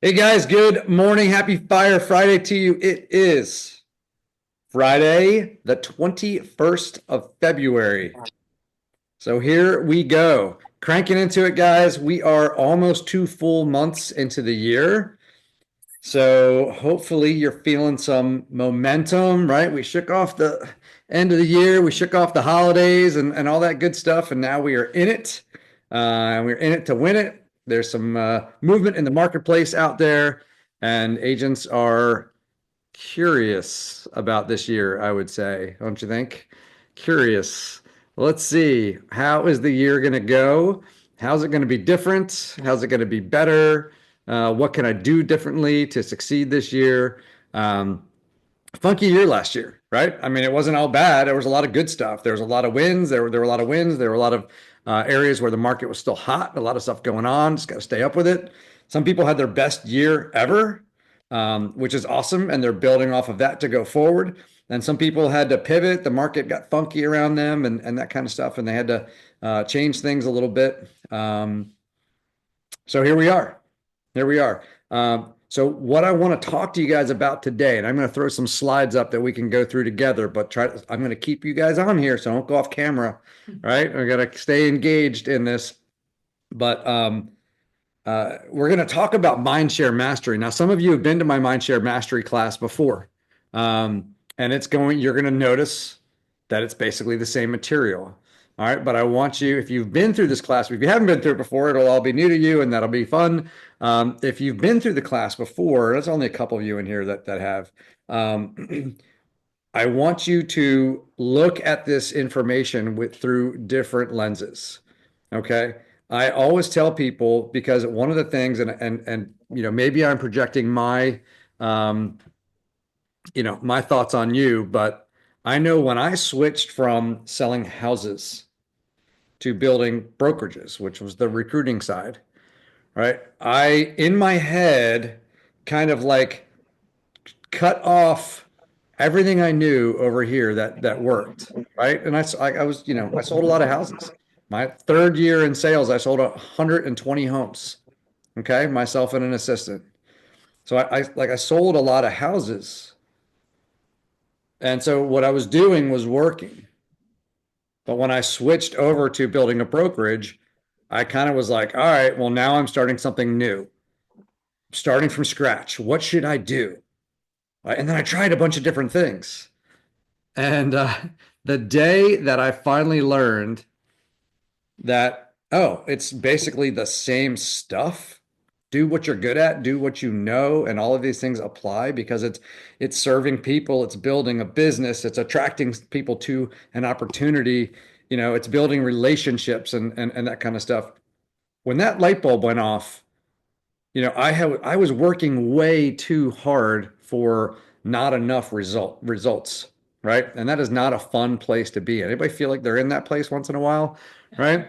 Hey guys, good morning. Happy FYR Friday to you. It is Friday, the 21st of February. So here we go. Cranking into it, guys. We are almost 2 full months into the year. So hopefully you're feeling some momentum, right? We shook off the end of the year, we shook off the holidays and all that good stuff, and now we are in it. And we're in it to win it. There's some movement in the marketplace out there, and agents are curious about this year, I would say, don't you think? Curious. Let's see. How is the year going to go? How's it going to be different? How's it going to be better? What can I do differently to succeed this year? Um, Funky year last year, right? I mean, it wasn't all bad. There was a lot of good stuff. There was a lot of wins. There were a lot of wins. There were a lot of areas where the market was still hot. A lot of stuff going on. Just got to stay up with it. Some people had their best year ever, which is awesome, and they're building off of that to go forward. And some people had to pivot. The market got funky around them, and that kind of stuff, and they had to change things a little bit. So here we are. Here we are. So what I want to talk to you guys about today, and I'm going to throw some slides up that we can go through together, but I'm going to keep you guys on here, so don't go off camera, right? We got to stay engaged in this. But we're going to talk about Mindshare Mastery. Now, some of you have been to my Mindshare Mastery class before, and you're going to notice that it's basically the same material. All right, but I want you, if you've been through this class, if you haven't been through it before, it'll all be new to you, and that'll be fun. If you've been through the class before, there's only a couple of you in here that have. I want you to look at this information through different lenses. Okay. I always tell people, because one of the things, and maybe I'm projecting um, my thoughts on you, but I know when I switched from selling houses to building brokerages, which was the recruiting side, right? In my head, kind of like cut off everything I knew over here that worked, right? And I was, I sold a lot of houses. My third year in sales, I sold 120 homes. Okay, myself and an assistant. So I sold a lot of houses, and so what I was doing was working. But when I switched over to building a brokerage, I kind of was like, all right, well, now I'm starting something new, starting from scratch. What should I do? And then I tried a bunch of different things. And the day that I finally learned that, oh, it's basically the same stuff. Do what you're good at, do what you know, and all of these things apply because it's serving people, it's building a business, it's attracting people to an opportunity, it's building relationships and that kind of stuff. When that light bulb went off, I was working way too hard for not enough results, right? And that is not a fun place to be. Anybody feel like they're in that place once in a while, right?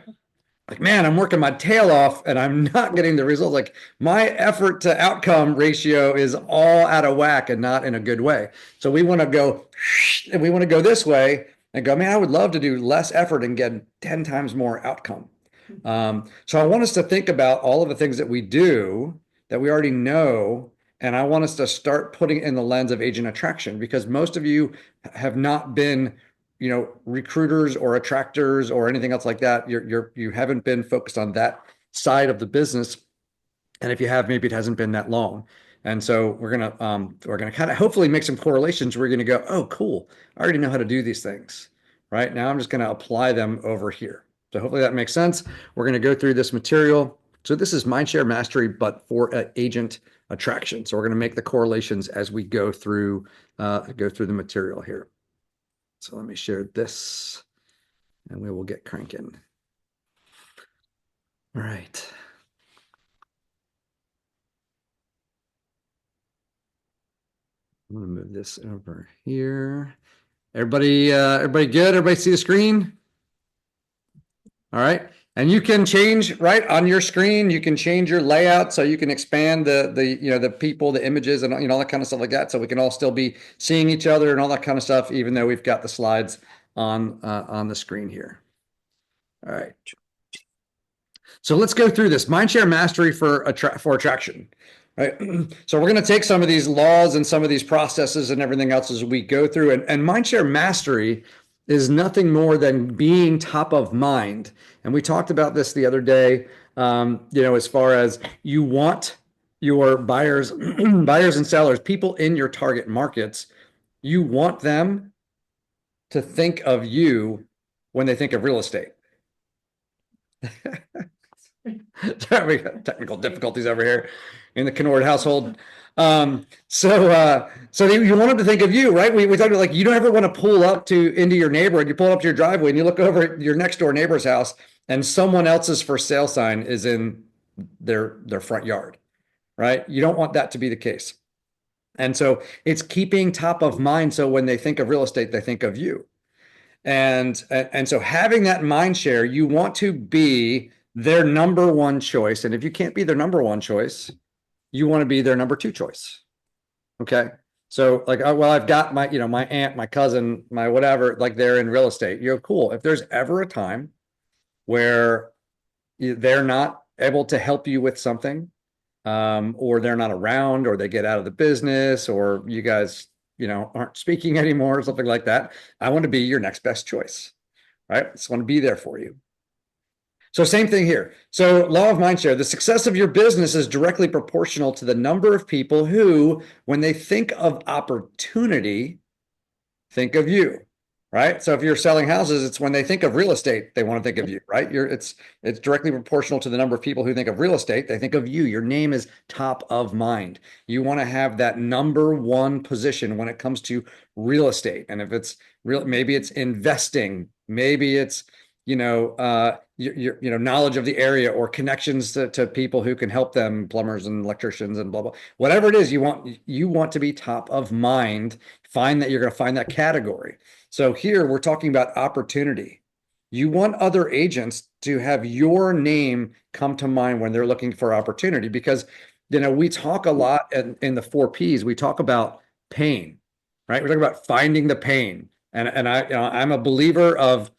Like, man, I'm working my tail off and I'm not getting the results. Like my effort to outcome ratio is all out of whack and not in a good way. So we want to go and we want to go this way and go, man, I would love to do less effort and get 10 times more outcome. So I want us to think about all of the things that we do that we already know. And I want us to start putting in the lens of agent attraction because most of you have not been, recruiters or attractors or anything else like that. You haven't been focused on that side of the business. And if you have, maybe it hasn't been that long. And so we're gonna kind of hopefully make some correlations. We're gonna go, oh, cool. I already know how to do these things. Right now, I'm just gonna apply them over here. So hopefully that makes sense. We're going to go through this material. So this is Mindshare Mastery, but for agent attraction. So we're going to make the correlations as we go through the material here. So let me share this, and we will get cranking. All right. I'm going to move this over here. Everybody good? Everybody see the screen? All right. And you can change right on your screen. You can change your layout so you can expand the people, the images, and all that kind of stuff like that. So we can all still be seeing each other and all that kind of stuff, even though we've got the slides on the screen here. All right. So let's go through this Mindshare Mastery for attraction, right? So we're going to take some of these laws and some of these processes and everything else as we go through. And Mindshare Mastery is nothing more than being top of mind. And we talked about this the other day. As far as you want your buyers, buyers and sellers, people in your target markets, you want them to think of you when they think of real estate. We got technical difficulties over here in the Conord household. So you want them to think of you, right? We talked about, like, you don't ever want to pull up into your neighborhood. You pull up to your driveway and you look over at your next door neighbor's house, and someone else's for sale sign is in their front yard, right? You don't want that to be the case. And so it's keeping top of mind. So when they think of real estate, they think of you. And so having that mind share, you want to be their number one choice. And if you can't be their number one choice, you want to be their number two choice. Okay. So, like, well, I've got my, my aunt, my cousin, my whatever, like, they're in real estate. You're cool. If there's ever a time where they're not able to help you with something, or they're not around, or they get out of the business, or you guys, aren't speaking anymore, or something like that, I want to be your next best choice, right? I just want to be there for you. So same thing here. So law of mindshare, the success of your business is directly proportional to the number of people who, when they think of opportunity, think of you, right? So if you're selling houses, it's when they think of real estate, they want to think of you, right? It's directly proportional to the number of people who think of real estate, they think of you. Your name is top of mind. You want to have that number one position when it comes to real estate. And if it's real, maybe it's investing, maybe it's your knowledge of the area, or connections to people who can help them, plumbers and electricians and blah blah. Whatever it is, you want to be top of mind. You're going to find that category. So here we're talking about opportunity. You want other agents to have your name come to mind when they're looking for opportunity, because we talk a lot in the 4Ps. We talk about pain, right? We're talking about finding the pain, and I'm a believer of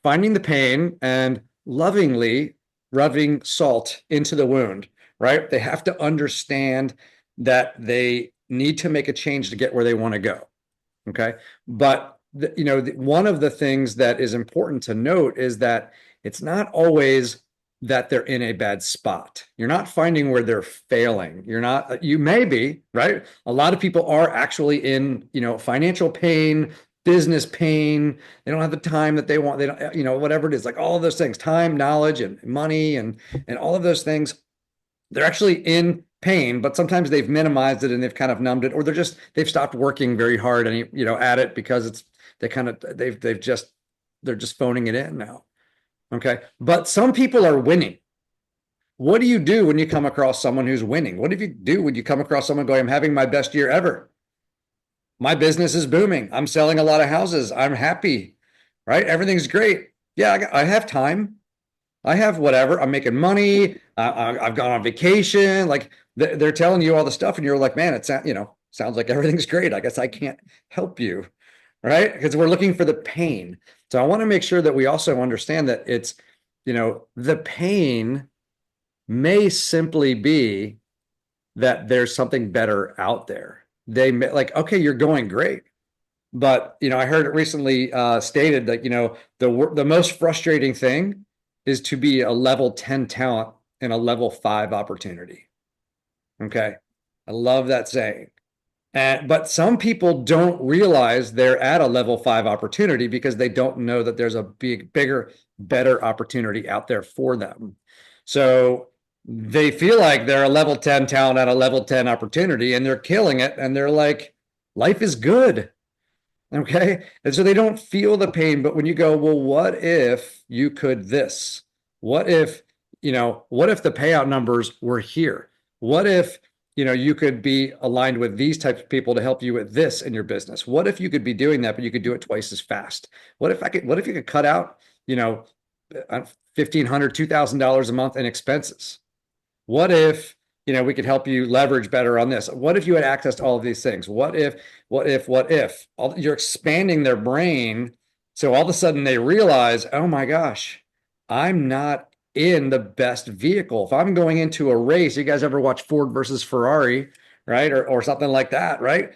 finding the pain and lovingly rubbing salt into the wound, right? They have to understand that they need to make a change to get where they want to go. Okay. But, one of the things that is important to note is that it's not always that they're in a bad spot. You're not finding where they're failing. You may be, right? A lot of people are actually in, financial pain, business pain. They don't have the time that they want. They don't, whatever it is, like all of those things, time, knowledge, and money, and all of those things. They're actually in pain, but sometimes they've minimized it and they've kind of numbed it, or they've stopped working very hard and at it, because they're just phoning it in now. Okay. But some people are winning. What do you do when you come across someone who's winning? What do you do when you come across someone going, I'm having my best year ever? My business is booming. I'm selling a lot of houses. I'm happy, right? Everything's great. Yeah, I have time. I have whatever. I'm making money. I've gone on vacation. Like, they're telling you all the stuff, and you're like, man, sounds like everything's great. I guess I can't help you, right? Because we're looking for the pain. So I want to make sure that we also understand that it's, the pain may simply be that there's something better out there. They may, like, okay, you're going great, but I heard it recently stated that the most frustrating thing is to be a level 10 talent in a level 5 opportunity. Okay, I love that saying. But some people don't realize they're at a level 5 opportunity because they don't know that there's a bigger, better opportunity out there for them. So they feel like they're a level 10 talent at a level 10 opportunity, and they're killing it. And they're like, life is good. Okay. And so they don't feel the pain. But when you go, well, what if you could this? What if the payout numbers were here? What if, you could be aligned with these types of people to help you with this in your business? What if you could be doing that, but you could do it twice as fast? What if you could cut out, $1,500, $2,000 a month in expenses? What if, we could help you leverage better on this? What if you had access to all of these things? What if? You're expanding their brain. So all of a sudden they realize, oh my gosh, I'm not in the best vehicle. If I'm going into a race, you guys ever watch Ford versus Ferrari, right? Or something like that, right?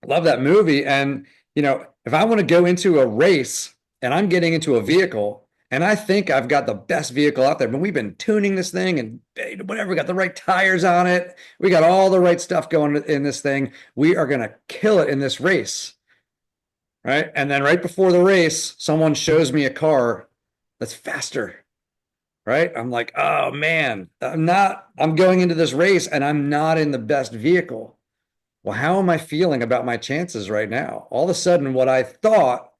Love that movie. And, if I want to go into a race and I'm getting into a vehicle and I think I've got the best vehicle out there, but we've been tuning this thing and whatever, we got the right tires on it. We got all the right stuff going in this thing. We are going to kill it in this race. Right. And then right before the race, someone shows me a car that's faster. Right. I'm like, oh man, I'm going into this race and I'm not in the best vehicle. Well, how am I feeling about my chances right now? All of a sudden, what I thought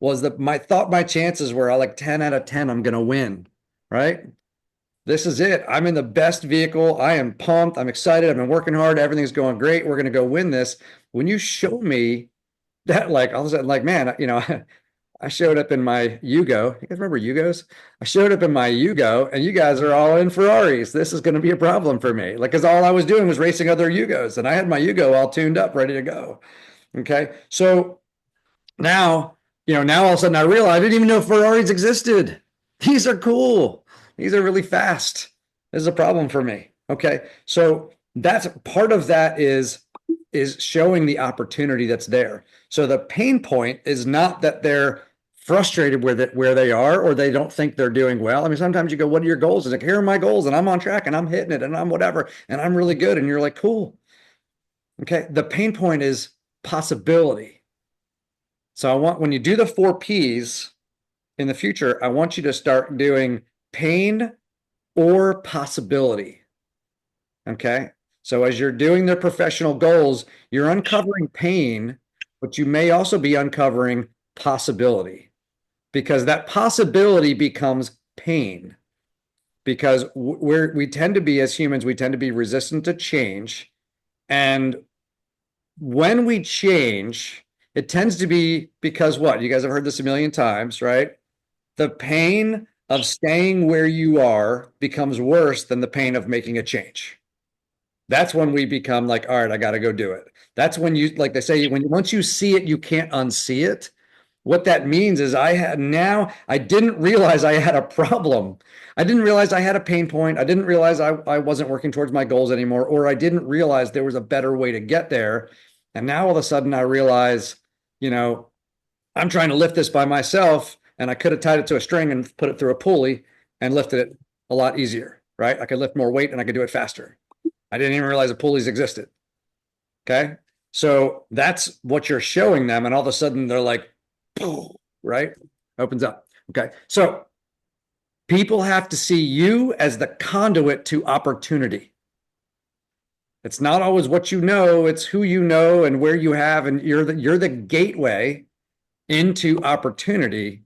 was that my chances were like 10 out of 10, I'm going to win. Right. This is it. I'm in the best vehicle. I am pumped. I'm excited. I've been working hard. Everything's going great. We're going to go win this. When you show me that, like, all of a sudden, like, man, I showed up in my Yugo. You guys remember Yugos? I showed up in my Yugo, and you guys are all in Ferraris. This is going to be a problem for me. Like, because all I was doing was racing other Yugos, and I had my Yugo all tuned up, ready to go. Okay. So now, now all of a sudden I realize I didn't even know Ferraris existed. These are cool. These are really fast. This is a problem for me. Okay. So that's part of that is showing the opportunity that's there. So the pain point is not that they're frustrated with it where they are or they don't think they're doing well. I mean, sometimes you go, what are your goals? It's like, here are my goals and I'm on track and I'm hitting it and I'm whatever and I'm really good. And you're like, cool. Okay. The pain point is possibility. So when you do the 4 Ps in the future, I want you to start doing pain or possibility. Okay. So as you're doing the professional goals, you're uncovering pain, but you may also be uncovering possibility because that possibility becomes pain because we tend to be, as humans, we tend to be resistant to change. And when we change, it tends to be because what? You guys have heard this a million times, right? The pain of staying where you are becomes worse than the pain of making a change. That's when we become like, all right, I got to go do it. That's when you, like they say, once you see it, you can't unsee it. What that means is I didn't realize I had a problem. I didn't realize I had a pain point. I didn't realize I wasn't working towards my goals anymore, or I didn't realize there was a better way to get there. And now all of a sudden I realize, I'm trying to lift this by myself and I could have tied it to a string and put it through a pulley and lifted it a lot easier, right? I could lift more weight and I could do it faster. I didn't even realize the pulleys existed. Okay. So that's what you're showing them. And all of a sudden they're like, right? Opens up. Okay. So people have to see you as the conduit to opportunity. It's not always what you know, it's who you know and where you have, and you're the gateway into opportunity.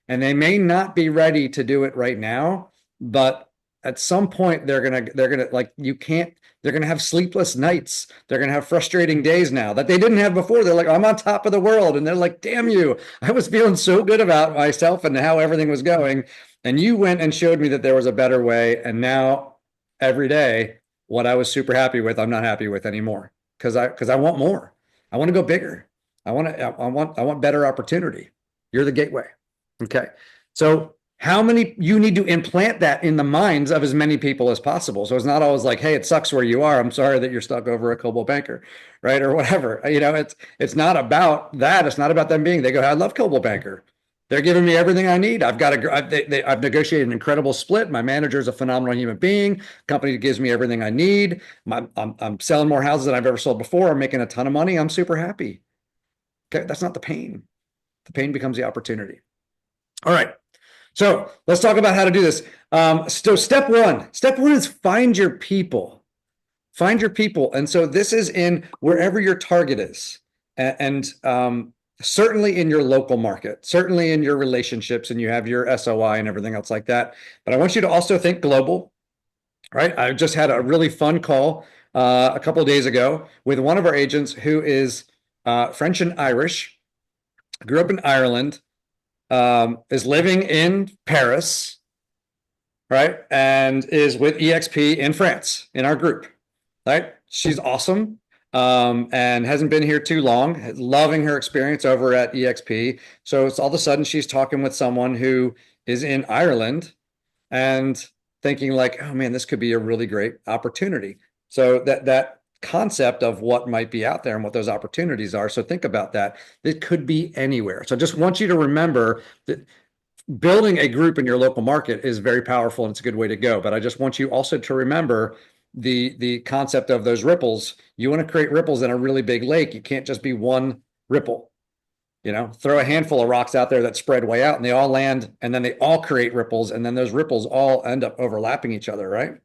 And they may not be ready to do it right now, but at some point they're gonna like they're gonna have sleepless nights. They're gonna have frustrating days now that they didn't have before. They're like, I'm on top of the world, and they're like, damn you, I was feeling so good about myself and how everything was going, and you went and showed me that there was a better way, and now every day what I was super happy with, I'm not happy with anymore because I want more. I want to go bigger. I want better opportunity. You're the gateway. Okay. So how many you need to implant that in the minds of as many people as possible. So it's not always like, hey, it sucks where you are. I'm sorry that you're stuck over a Coldwell Banker, right? Or whatever. It's not about that. It's not about them being, they go, I love Coldwell Banker. They're giving me everything I need. I've negotiated an incredible split. My manager is a phenomenal human being. Company gives me everything I need. I'm selling more houses than I've ever sold before. I'm making a ton of money. I'm super happy. Okay, that's not the pain. The pain becomes the opportunity. All right. So let's talk about how to do this. So step one is find your people. Find your people. And so this is in wherever your target is. And certainly in your local market, certainly in your relationships, and you have your SOI and everything else like that. But I want you to also think global, right? I just had a really fun call a couple of days ago with one of our agents who is French and Irish, grew up in Ireland, is living in Paris, right? And is with EXP in France in our group, right? She's awesome. And hasn't been here too long, loving her experience over at EXP. So it's all of a sudden she's talking with someone who is in Ireland and thinking like, oh man, this could be a really great opportunity. So that concept of what might be out there and what those opportunities are. So think about that. It could be anywhere. So I just want you to remember that building a group in your local market is very powerful and it's a good way to go. But I just want you also to remember the concept of those ripples. You want to create ripples in a really big lake. You can't just be one ripple. Throw a handful of rocks out there that spread way out and they all land and then they all create ripples and then those ripples all end up overlapping each other, right?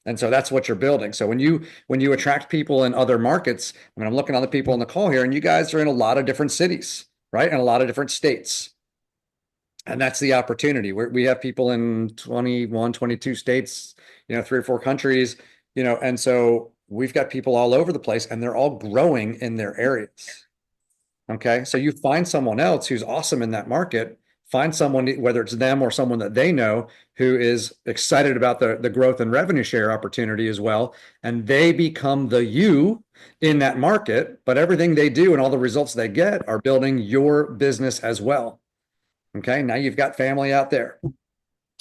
And so that's what you're building. So when you attract people in other markets, I mean, I'm looking at the people on the call here and you guys are in a lot of different cities, right? And a lot of different states. And that's the opportunity. We have people in 21, 22 states, 3 or 4 countries, and so we've got people all over the place and they're all growing in their areas. Okay. So you find someone else who's awesome in that market, find someone, whether it's them or someone that they know who is excited about the growth and revenue share opportunity as well. And they become the you in that market, but everything they do and all the results they get are building your business as well. Okay. Now you've got family out there. All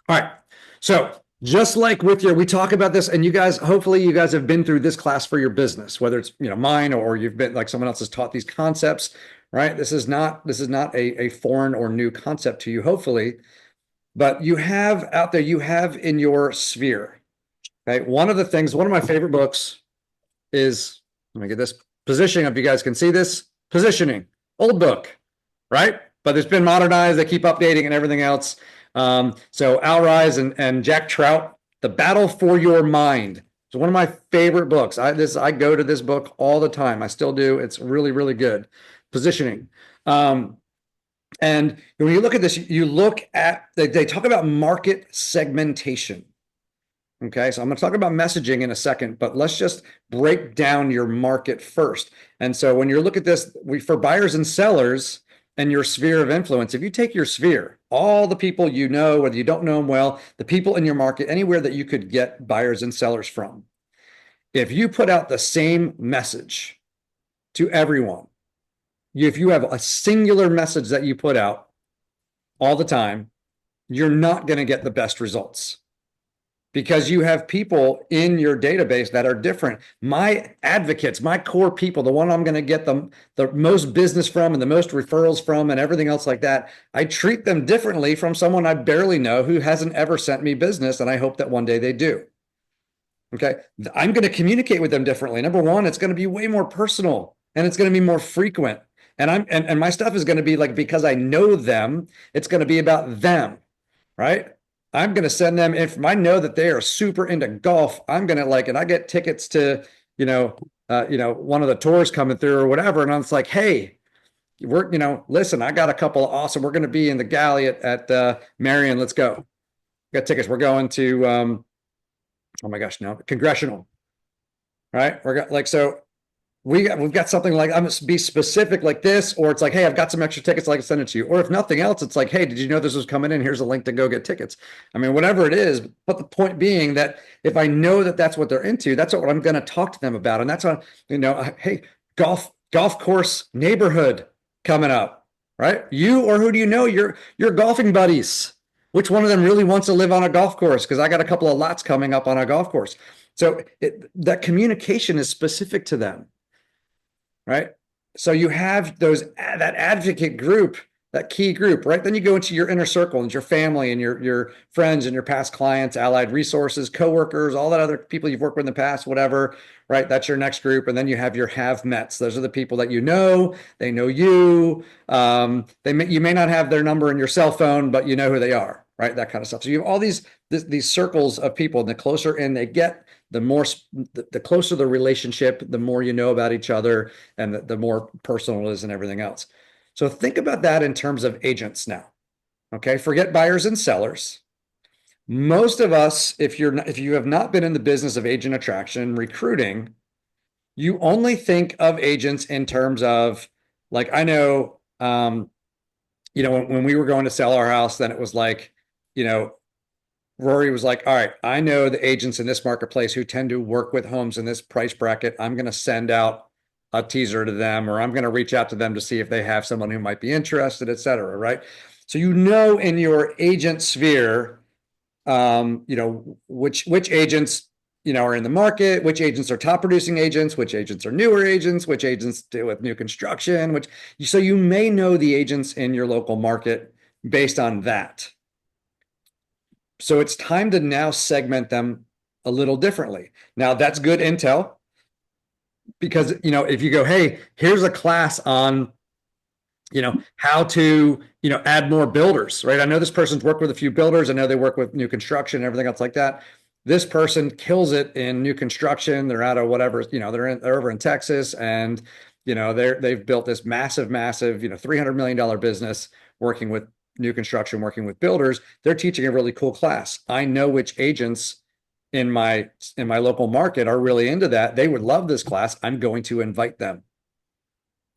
right. So just like with we talk about this and you guys, hopefully you guys have been through this class for your business, whether it's, mine or you've been like someone else has taught these concepts, right? This is not a foreign or new concept to you, hopefully, but you have out there, you have in your sphere, right? One of my favorite books is, let me get this positioning, if you guys can see this, Positioning, old book, right? But it's been modernized. They keep updating and everything else. So Al Rise and Jack Trout, The Battle for Your Mind. It's one of my favorite books. I go to this book all the time. I still do. It's really, really good. Positioning. And when you look at this, you look at, they talk about market segmentation. Okay, so I'm going to talk about messaging in a second, but let's just break down your market first. And so when you look at this, for buyers and sellers, and your sphere of influence, if you take your sphere, all the people you know, whether you don't know them well, the people in your market, anywhere that you could get buyers and sellers from, if you put out the same message to everyone, if you have a singular message that you put out all the time, you're not going to get the best results because you have people in your database that are different. My advocates, my core people, the one I'm going to get the most business from and the most referrals from and everything else like that, I treat them differently from someone I barely know who hasn't ever sent me business, and I hope that one day they do. Okay, I'm going to communicate with them differently. Number one, it's going to be way more personal and it's going to be more frequent. And my stuff is going to be like, because I know them, it's going to be about them, right? I'm going to send them, if I know that they are super into golf, I'm going to and I get tickets to, one of the tours coming through or whatever. And it's like, hey, listen, I got a couple of awesome, we're going to be in the galley at Marion. Let's go. Got tickets. We're going to, oh my gosh, no, Congressional, right? We've got something like, I'm going to be specific like this, or it's like, hey, I've got some extra tickets, I'd like to send it to you. Or if nothing else, it's like, hey, did you know this was coming in? Here's a link to go get tickets. I mean, whatever it is, but the point being that if I know that that's what they're into, that's what I'm going to talk to them about. And that's what, hey, golf course neighborhood coming up, right? You, or who do you know? Your golfing buddies. Which one of them really wants to live on a golf course? Because I got a couple of lots coming up on a golf course. So that communication is specific to them. Right? So you have that advocate group, that key group, right? Then you go into your inner circle and your family and your friends and your past clients, allied resources, coworkers, all that other people you've worked with in the past, whatever, right? That's your next group. And then you have your have-mets. Those are the people that you know, they know you. You may not have their number in your cell phone, but you know who they are, right? That kind of stuff. So you have all these circles of people, and the closer in they get, the closer the relationship, the more you know about each other, and the more personal it is and everything else. So think about that in terms of agents now. Okay, forget buyers and sellers. Most of us, if you have not been in the business of agent attraction recruiting, you only think of agents in terms of, like, I know, when we were going to sell our house, then it was like, Rory was like, all right, I know the agents in this marketplace who tend to work with homes in this price bracket. I'm going to send out a teaser to them, or I'm going to reach out to them to see if they have someone who might be interested, et cetera, right? So in your agent sphere, which agents, are in the market, which agents are top producing agents, which agents are newer agents, which agents deal with new construction, so you may know the agents in your local market based on that. So it's time to now segment them a little differently. Now that's good intel because, if you go, hey, here's a class on, how to, add more builders, right? I know this person's worked with a few builders. I know they work with new construction and everything else like that. This person kills it in new construction. They're out of whatever, they're over in Texas, and, they've built this massive, $300 million business working with new construction, working with builders. They're teaching a really cool class. I know which agents in my local market are really into that. They would love this class. I'm going to invite them,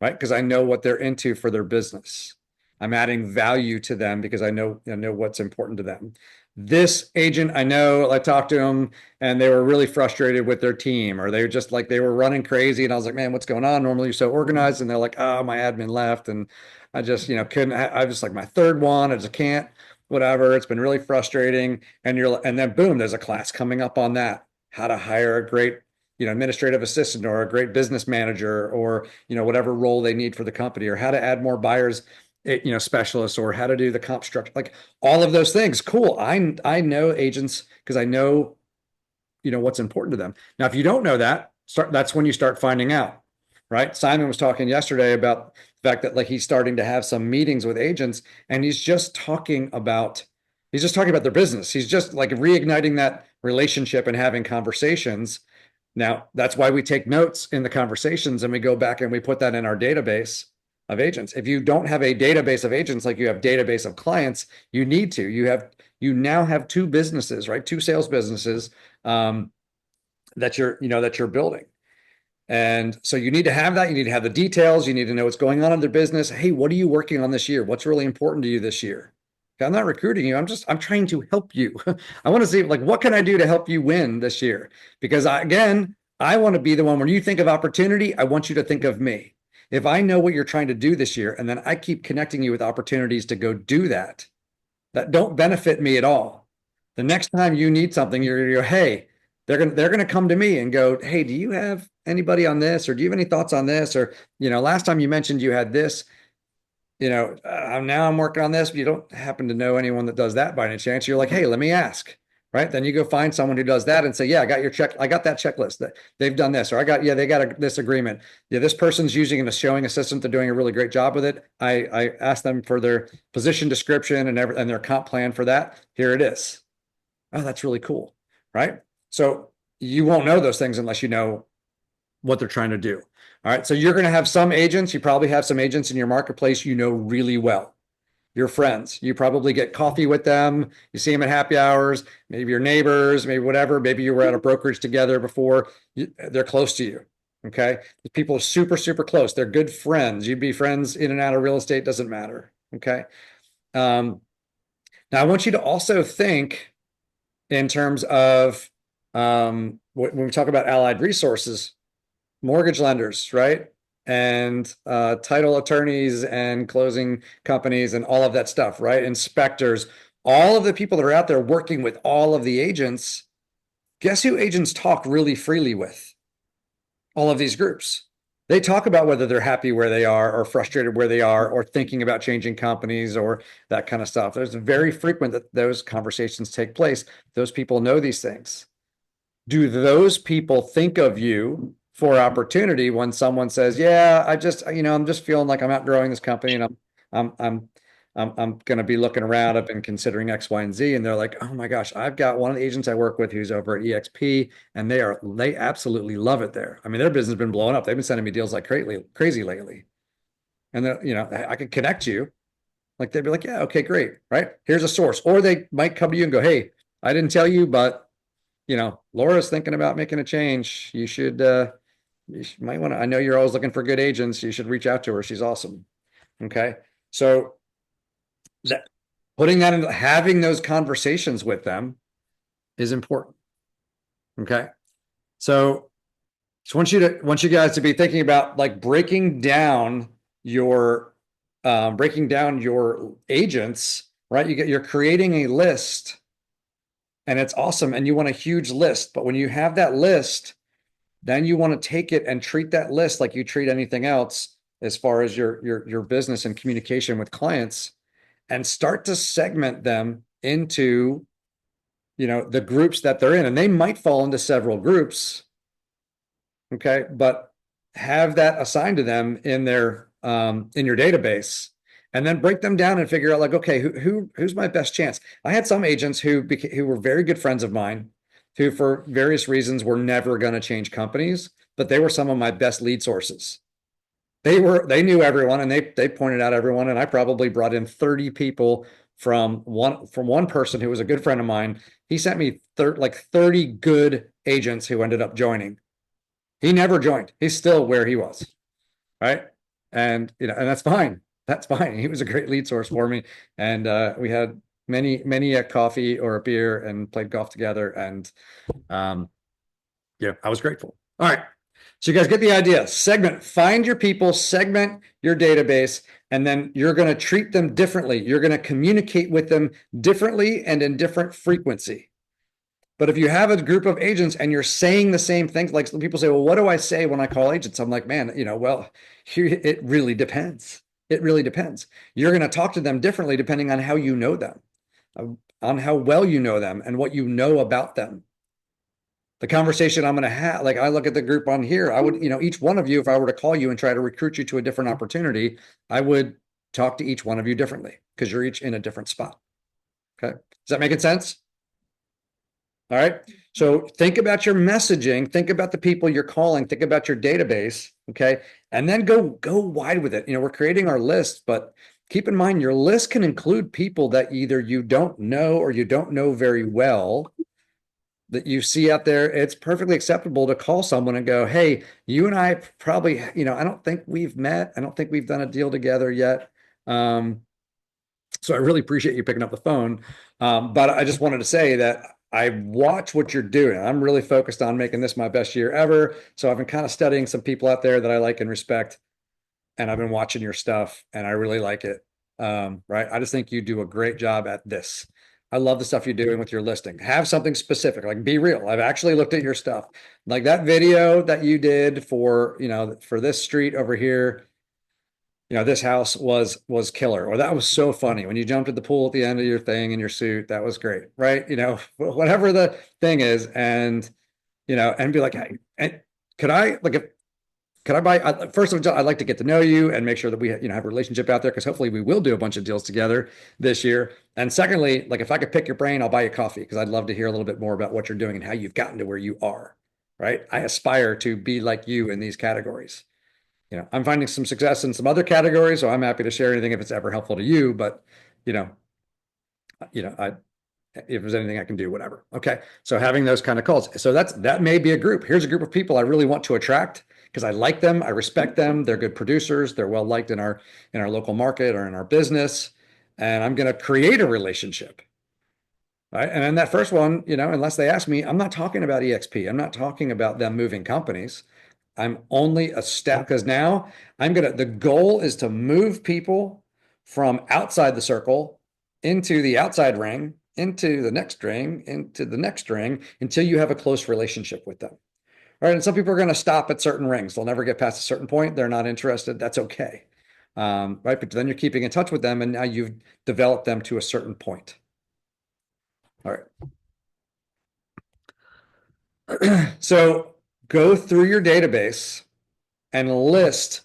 right? Because I know what they're into for their business. I'm adding value to them because I know what's important to them. This agent, I know, I talked to them and they were really frustrated with their team, or they were just like, they were running crazy. And I was like, man, what's going on? Normally you're so organized. And they're like, oh, my admin left. And I just, couldn't, I was like my third one. I just can't, whatever. It's been really frustrating. And then boom, there's a class coming up on that. How to hire a great, administrative assistant or a great business manager, or, whatever role they need for the company, or how to add more buyers, specialists, or how to do the comp structure, like all of those things. Cool. I know agents because I know, what's important to them. Now, if you don't know that, that's when you start finding out, right? Simon was talking yesterday about the fact that like he's starting to have some meetings with agents, and he's just talking about their business. He's just like reigniting that relationship and having conversations. Now, that's why we take notes in the conversations and we go back and we put that in our database of agents. If you don't have a database of agents like you have database of clients, you need to. You now have two businesses, right? Two sales businesses that you're building. And so you need to have that. You need to have the details. You need to know what's going on in their business. Hey, what are you working on this year? What's really important to you this year? I'm not recruiting you. I'm trying to help you. I want to see, like, what can I do to help you win this year? Because I want to be the one, when you think of opportunity, I want you to think of me. If I know what you're trying to do this year, and then I keep connecting you with opportunities to go do that don't benefit me at all. The next time you need something, you're going to go, hey, they're going to come to me and go, hey, do you have anybody on this? Or do you have any thoughts on this? Or, last time you mentioned you had this, now I'm working on this, but you don't happen to know anyone that does that by any chance. You're like, hey, let me ask, right? Then you go find someone who does that and say, yeah, I got that checklist, that they've done this, or they got this agreement. Yeah, this person's using a showing assistant. They're doing a really great job with it. I asked them for their position description and their comp plan for that. Here it is. Oh, that's really cool, right? So you won't know those things unless you know what they're trying to do. All right. So you're going to have some agents. You probably have some agents in your marketplace really well. Your friends. You probably get coffee with them. You see them at happy hours. Maybe your neighbors, maybe whatever. Maybe you were at a brokerage together before. They're close to you. Okay. People are super, super close. They're good friends. You'd be friends in and out of real estate. Doesn't matter. Okay. Now I want you to also think in terms of when we talk about allied resources, mortgage lenders, right? And title attorneys and closing companies and all of that stuff, right? Inspectors, all of the people that are out there working with all of the agents. Guess who agents talk really freely with? All of these groups. They talk about whether they're happy where they are or frustrated where they are or thinking about changing companies or that kind of stuff. There's very frequent that those conversations take place. Those people know these things. Do those people think of you for opportunity when someone says, yeah, I'm just feeling like I'm outgrowing this company and I'm going to be looking around. I've been considering X, Y, and Z. And they're like, oh my gosh, I've got one of the agents I work with who's over at EXP, and they absolutely love it there. I mean, their business has been blowing up. They've been sending me deals like crazy lately. And I could connect you. Like they'd be like, yeah, okay, great. Right. Here's a source. Or they might come to you and go, hey, I didn't tell you, but Laura's thinking about making a change. You might want to, I know you're always looking for good agents. You should reach out to her. She's awesome. Okay. So putting that into having those conversations with them is important. Okay. So want you guys to be thinking about like breaking down your agents, right? You're creating a list and it's awesome. And you want a huge list. But when you have that list, then you want to take it and treat that list like you treat anything else as far as your business and communication with clients, and start to segment them into, the groups that they're in. And they might fall into several groups. Okay. But have that assigned to them in their in your database, and then break them down and figure out, like, okay, who's my best chance. I had some agents who were very good friends of mine, who for various reasons were never going to change companies, but they were some of my best lead sources. They knew everyone, and they pointed out everyone, and I probably brought in 30 people from one person who was a good friend of mine. He sent me like 30 good agents who ended up joining. He never joined. He's still where he was, right? And and that's fine. That's fine. He was a great lead source for me, and we had many a coffee or a beer and played golf together. And um, yeah, I was grateful. All right, so you guys get the idea. Segment. Find your people. Segment your database, and then you're going to treat them differently. You're going to communicate with them differently and in different frequency. But if you have a group of agents and you're saying the same things, like people say, well, what do I say when I call agents? I'm like, man, well, here it really depends. It really depends. You're going to talk to them differently depending on how you know them, on how well you know them, and what you know about them. The conversation I'm going to have, like, I look at the group on here, I would, each one of you, if I were to call you and try to recruit you to a different opportunity, I would talk to each one of you differently because you're each in a different spot. Okay. Does that make sense? All right. So think about your messaging, think about the people you're calling, think about your database. Okay. And then go wide with it. We're creating our list, but keep in mind your list can include people that either you don't know or you don't know very well that you see out there. It's perfectly acceptable to call someone and go, hey, you and I probably, I don't think we've met. I don't think we've done a deal together yet. So I really appreciate you picking up the phone. But I just wanted to say that I watch what you're doing. I'm really focused on making this my best year ever. So I've been kind of studying some people out there that I like and respect, and I've been watching your stuff, and I really like it. Right. I just think you do a great job at this. I love the stuff you're doing with your listing. Have something specific, like be real. I've actually looked at your stuff. Like that video that you did for this street over here, this house was killer, or that was so funny when you jumped at the pool at the end of your thing in your suit. That was great, right? Whatever the thing is, and and be like, hey, and could I like if could I buy? First of all, I'd like to get to know you and make sure that we have a relationship out there, because hopefully we will do a bunch of deals together this year. And secondly, like if I could pick your brain, I'll buy you coffee, because I'd love to hear a little bit more about what you're doing and how you've gotten to where you are. Right? I aspire to be like you in these categories. I'm finding some success in some other categories, so I'm happy to share anything if it's ever helpful to you. But you know, I if there's anything I can do, whatever. Okay. So having those kind of calls. So that may be a group. Here's a group of people I really want to attract because I like them, I respect them, they're good producers, they're well liked in our local market or in our business, and I'm going to create a relationship. Right. And then that first one, unless they ask me, I'm not talking about EXP. I'm not talking about them moving companies. I'm only a step, because now the goal is to move people from outside the circle into the outside ring, into the next ring, into the next ring, until you have a close relationship with them. All right. And some people are going to stop at certain rings. They'll never get past a certain point. They're not interested. That's okay. Right. But then you're keeping in touch with them, and now you've developed them to a certain point. All right. So go through your database and list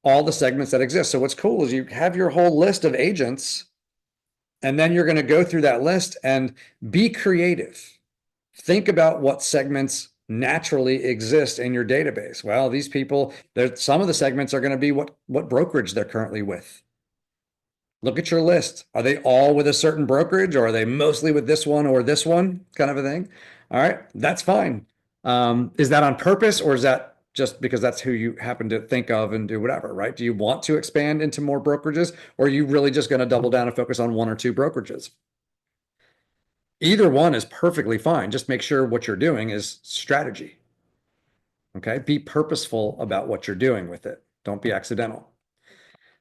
all the segments that exist. So what's cool is you have your whole list of agents, and then you're going to go through that list and be creative. Think about what segments naturally exist in your database. Well, these people, some of the segments are going to be what brokerage they're currently with. Look at your list. Are they all with a certain brokerage, or are they mostly with this one or this one, kind of a thing? All right, that's fine. Is that on purpose, or is that just because that's who you happen to think of and do whatever, right? Do you want to expand into more brokerages, or are you really just going to double down and focus on one or two brokerages? Either one is perfectly fine. Just make sure what you're doing is strategy. Okay. Be purposeful about what you're doing with it. Don't be accidental.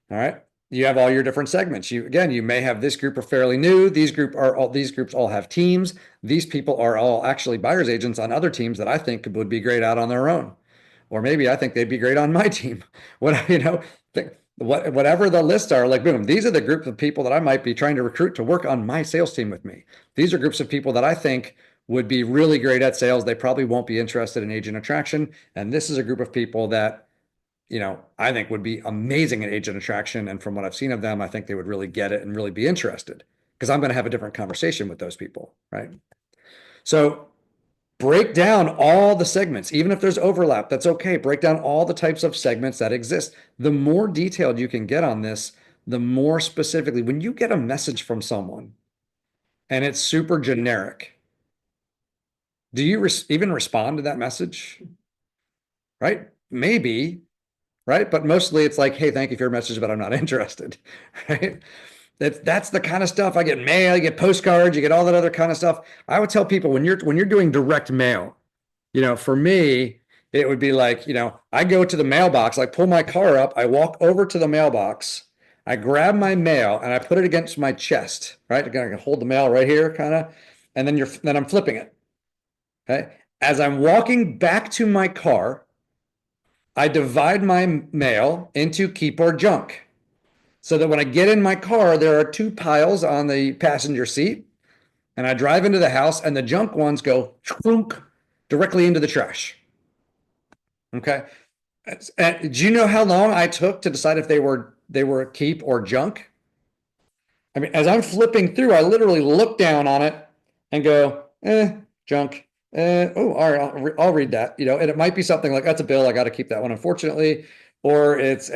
All right. you have all your different segments. You may have this group are fairly new. These groups all have teams. These people are all actually buyer's agents on other teams that I think would be great out on their own. Or maybe I think they'd be great on my team. Whatever the lists are, like boom, these are the group of people that I might be trying to recruit to work on my sales team with me. These are groups of people that I think would be really great at sales. They probably won't be interested in agent attraction. And this is a group of people that I think would be amazing at agent attraction. And from what I've seen of them, I think they would really get it and really be interested because I'm going to have a different conversation with those people, right? So break down all the segments, even if there's overlap, that's okay. Break down all the types of segments that exist. The more detailed you can get on this, the more specifically, when you get a message from someone and it's super generic, do you even respond to that message? Right? Maybe, right? But mostly it's like, hey, thank you for your message, but I'm not interested, right? That's the kind of stuff I get mail, you get postcards, you get all that other kind of stuff. I would tell people when you're doing direct mail, for me, it would be like, I go to the mailbox, I pull my car up, I walk over to the mailbox, I grab my mail and I put it against my chest, right? Again, I can hold the mail right here, kind of, and then I'm flipping it. Okay. As I'm walking back to my car, I divide my mail into keep or junk. So that when I get in my car, there are two piles on the passenger seat, and I drive into the house, and the junk ones go directly into the trash. Okay. And do you know how long I took to decide if they were keep or junk? I mean, as I'm flipping through, I literally look down on it and go, junk. Oh, all right, I'll read that. And it might be something like that's a bill. I got to keep that one, unfortunately, or it's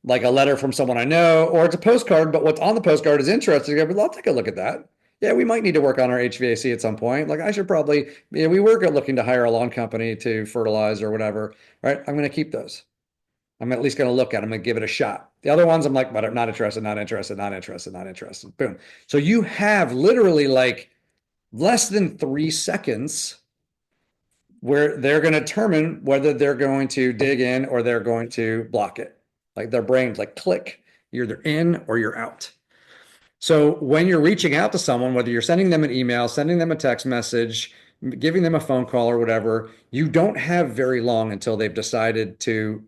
like a letter from someone I know, or it's a postcard. But what's on the postcard is interesting. I'll take a look at that. Yeah, we might need to work on our HVAC at some point. Like I should probably, we were looking to hire a lawn company to fertilize or whatever. Right? I'm going to keep those. I'm at least going to look at them and give it a shot. The other ones, I'm like, but I'm not interested, not interested, not interested, not interested. Boom. So you have literally like less than 3 seconds where they're going to determine whether they're going to dig in or they're going to block it. Like their brain's like click, you're either in or you're out. So when you're reaching out to someone, whether you're sending them an email, sending them a text message, giving them a phone call or whatever, you don't have very long until they've decided to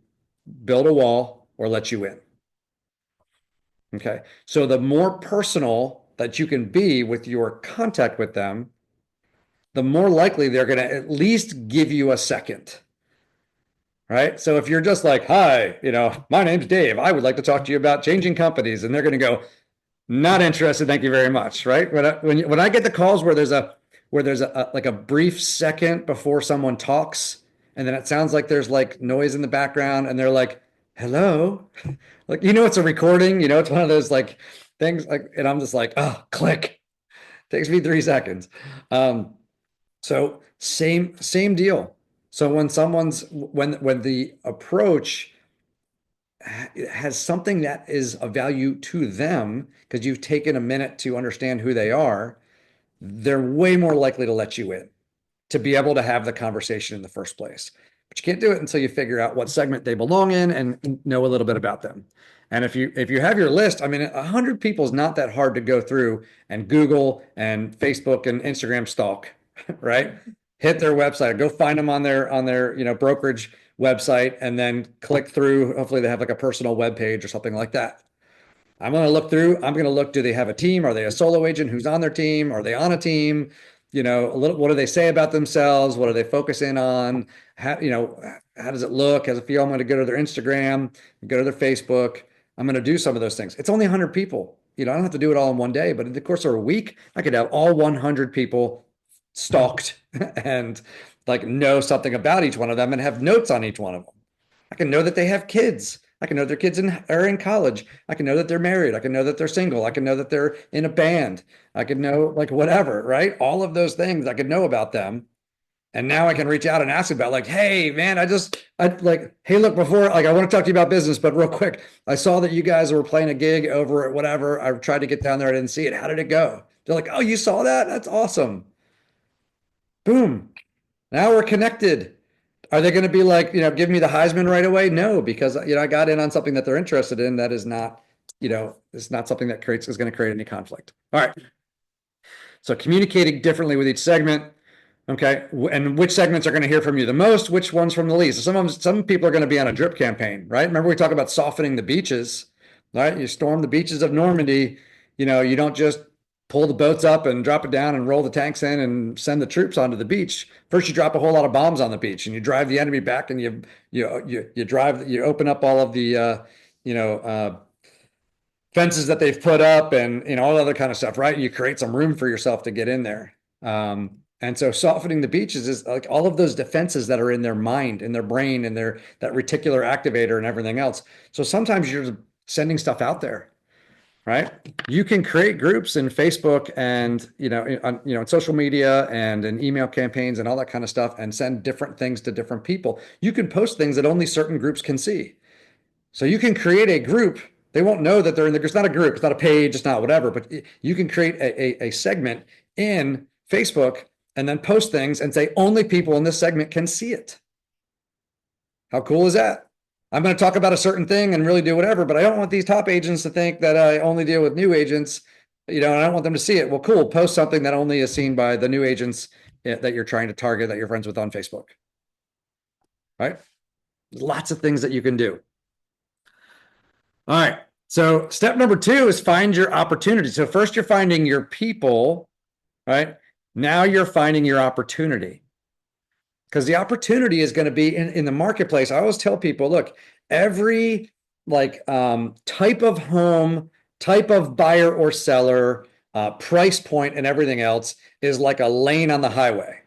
build a wall or let you in. Okay. So the more personal that you can be with your contact with them, the more likely they're going to at least give you a second. Right. So if you're just like, hi, my name's Dave. I would like to talk to you about changing companies. And they're going to go, not interested. Thank you very much. Right. When I get the calls where there's like a brief second before someone talks, and then it sounds like there's like noise in the background and they're like, hello, like, it's a recording, it's one of those like things like, and I'm just like, oh, click. Takes me 3 seconds. So same deal. So when the approach has something that is of value to them, because you've taken a minute to understand who they are, they're way more likely to let you in, to be able to have the conversation in the first place. But you can't do it until you figure out what segment they belong in and know a little bit about them. And if you have your list, I mean, 100 people is not that hard to go through and Google and Facebook and Instagram stalk, right? Hit their website, go find them on their brokerage website, and then click through. Hopefully, they have like a personal web page or something like that. I'm going to look through. I'm going to look. Do they have a team? Are they a solo agent? Who's on their team? Are they on a team? A little. What do they say about themselves? What do they focus in on? How how does it look? How does it feel? I'm going to go to their Instagram, go to their Facebook. I'm going to do some of those things. It's only 100 people. I don't have to do it all in one day, but in the course of a week, I could have all 100 people stalked and like know something about each one of them and have notes on each one of them. I can know that they have kids. I can know their kids are in college. I can know that they're married. I can know that they're single. I can know that they're in a band. I can know like whatever, right? All of those things I could know about them. And now I can reach out and ask about like, hey, man, hey, look, before, like, I want to talk to you about business, but real quick, I saw that you guys were playing a gig over at whatever. I tried to get down there. I didn't see it. How did it go? They're like, oh, you saw that? That's awesome. Boom. Now we're connected. Are they going to be like, give me the Heisman right away? No, because, I got in on something that they're interested in that is not it's not something that is going to create any conflict. All right. So communicating differently with each segment. Okay. And which segments are going to hear from you the most, which ones from the least. So some people are going to be on a drip campaign, right? Remember we talk about softening the beaches, right? You storm the beaches of Normandy, you don't just pull the boats up and drop it down and roll the tanks in and send the troops onto the beach. First, you drop a whole lot of bombs on the beach and you drive the enemy back and you open up all of the, you know, fences that they've put up and all other kind of stuff, right? You create some room for yourself to get in there. And so softening the beaches is like all of those defenses that are in their mind, in their brain, and that reticular activator and everything else. So sometimes you're sending stuff out there, right? You can create groups in Facebook and in social media and in email campaigns and all that kind of stuff, and send different things to different people. You can post things that only certain groups can see. So you can create a group. They won't know that they're in the. It's not a group. It's not a page. It's not whatever. But you can create a segment in Facebook and then post things and say only people in this segment can see it. How cool is that? I'm going to talk about a certain thing and really do whatever, but I don't want these top agents to think that I only deal with new agents, and I don't want them to see it. Well, cool. Post something that only is seen by the new agents that you're trying to target, that you're friends with on Facebook. Right? Lots of things that you can do. All right. So step number 2 is find your opportunity. So first you're finding your people, right? Now you're finding your opportunity, because the opportunity is going to be in the marketplace. I always tell people, look, every type of home, type of buyer or seller, price point and everything else is like a lane on the highway.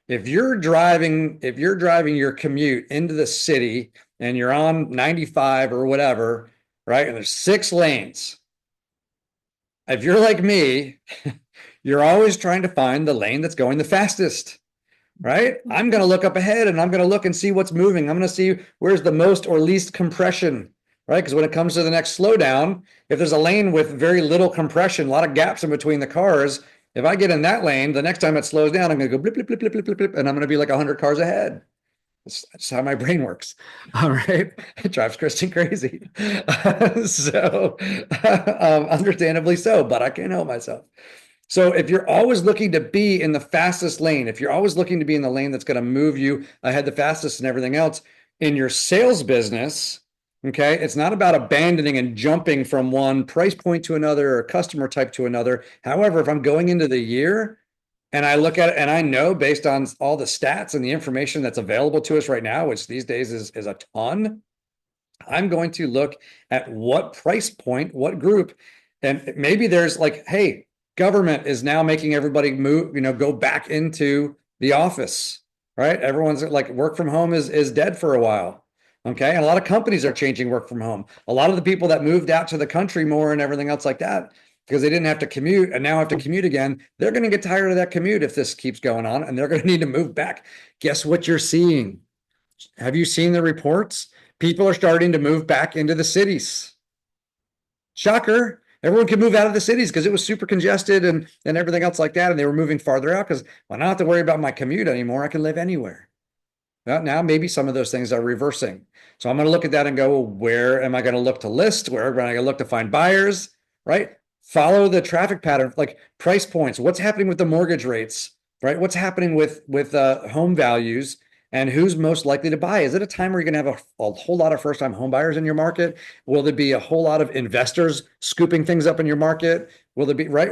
If you're driving your commute into the city and you're on 95 or whatever, right? And there's 6 lanes. If you're like me, you're always trying to find the lane that's going the fastest, right? I'm going to look up ahead and I'm going to look and see what's moving. I'm going to see where's the most or least compression, right? Because when it comes to the next slowdown, if there's a lane with very little compression, a lot of gaps in between the cars, if I get in that lane, the next time it slows down, I'm going to go blip, blip, blip, blip, blip, blip, blip, and I'm going to be like 100 cars ahead. That's how my brain works. All right. It drives Kristen crazy. So, understandably so, but I can't help myself. So if you're always looking to be in the fastest lane, if you're always looking to be in the lane that's going to move you ahead the fastest and everything else in your sales business, okay, it's not about abandoning and jumping from one price point to another or customer type to another. However, if I'm going into the year and I look at it and I know based on all the stats and the information that's available to us right now, which these days is a ton, I'm going to look at what price point, what group, and maybe there's like, hey, government is now making everybody move, go back into the office, right? Everyone's like, work from home is dead for a while. Okay. And a lot of companies are changing work from home. A lot of the people that moved out to the country more and everything else like that, because they didn't have to commute and now have to commute again, they're going to get tired of that commute if this keeps going on, and they're going to need to move back. Guess what you're seeing? Have you seen the reports? People are starting to move back into the cities. Shocker. Everyone could move out of the cities because it was super congested and everything else like that. And they were moving farther out because I don't have to worry about my commute anymore. I can live anywhere. Well, now maybe some of those things are reversing. So I'm going to look at that and go, well, where am I going to look to list? Where am I going to look to find buyers, right? Follow the traffic pattern, like price points. What's happening with the mortgage rates, right? What's happening with home values? And who's most likely to buy? Is it a time where you're going to have a whole lot of first-time home buyers in your market? Will there be a whole lot of investors scooping things up in your market? Will there be, right?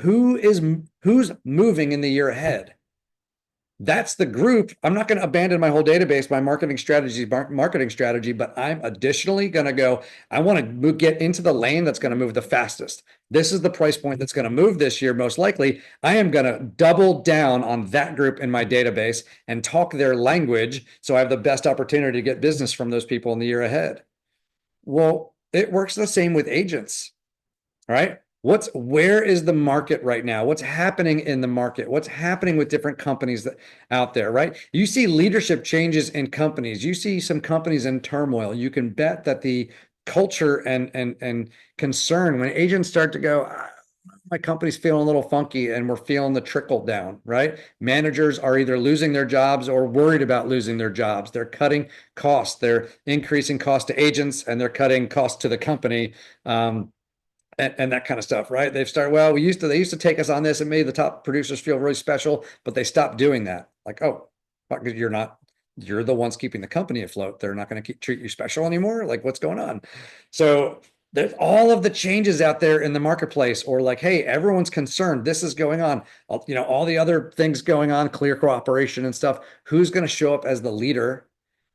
Who's moving in the year ahead? That's the group. I'm not going to abandon my whole database, my marketing strategy, but I'm additionally going to go, I want to get into the lane that's going to move the fastest. This is the price point that's going to move this year, most likely. I am going to double down on that group in my database and talk their language so I have the best opportunity to get business from those people in the year ahead. Well, it works the same with agents, right? Where is the market right now? What's happening in the market? What's happening with different companies out there, right? You see leadership changes in companies. You see some companies in turmoil. You can bet that the culture and concern, when agents start to go, my company's feeling a little funky and we're feeling the trickle down, right? Managers are either losing their jobs or worried about losing their jobs. They're cutting costs, they're increasing cost to agents, and they're cutting costs to the company. And that kind of stuff, right? They've started, well, they used to take us on this and made the top producers feel really special, but they stopped doing that. Like, oh, you're the ones keeping the company afloat. They're not going to treat you special anymore. Like, what's going on? So there's all of the changes out there in the marketplace, or like, hey, everyone's concerned. This is going on. All the other things going on, clear cooperation and stuff. Who's going to show up as the leader?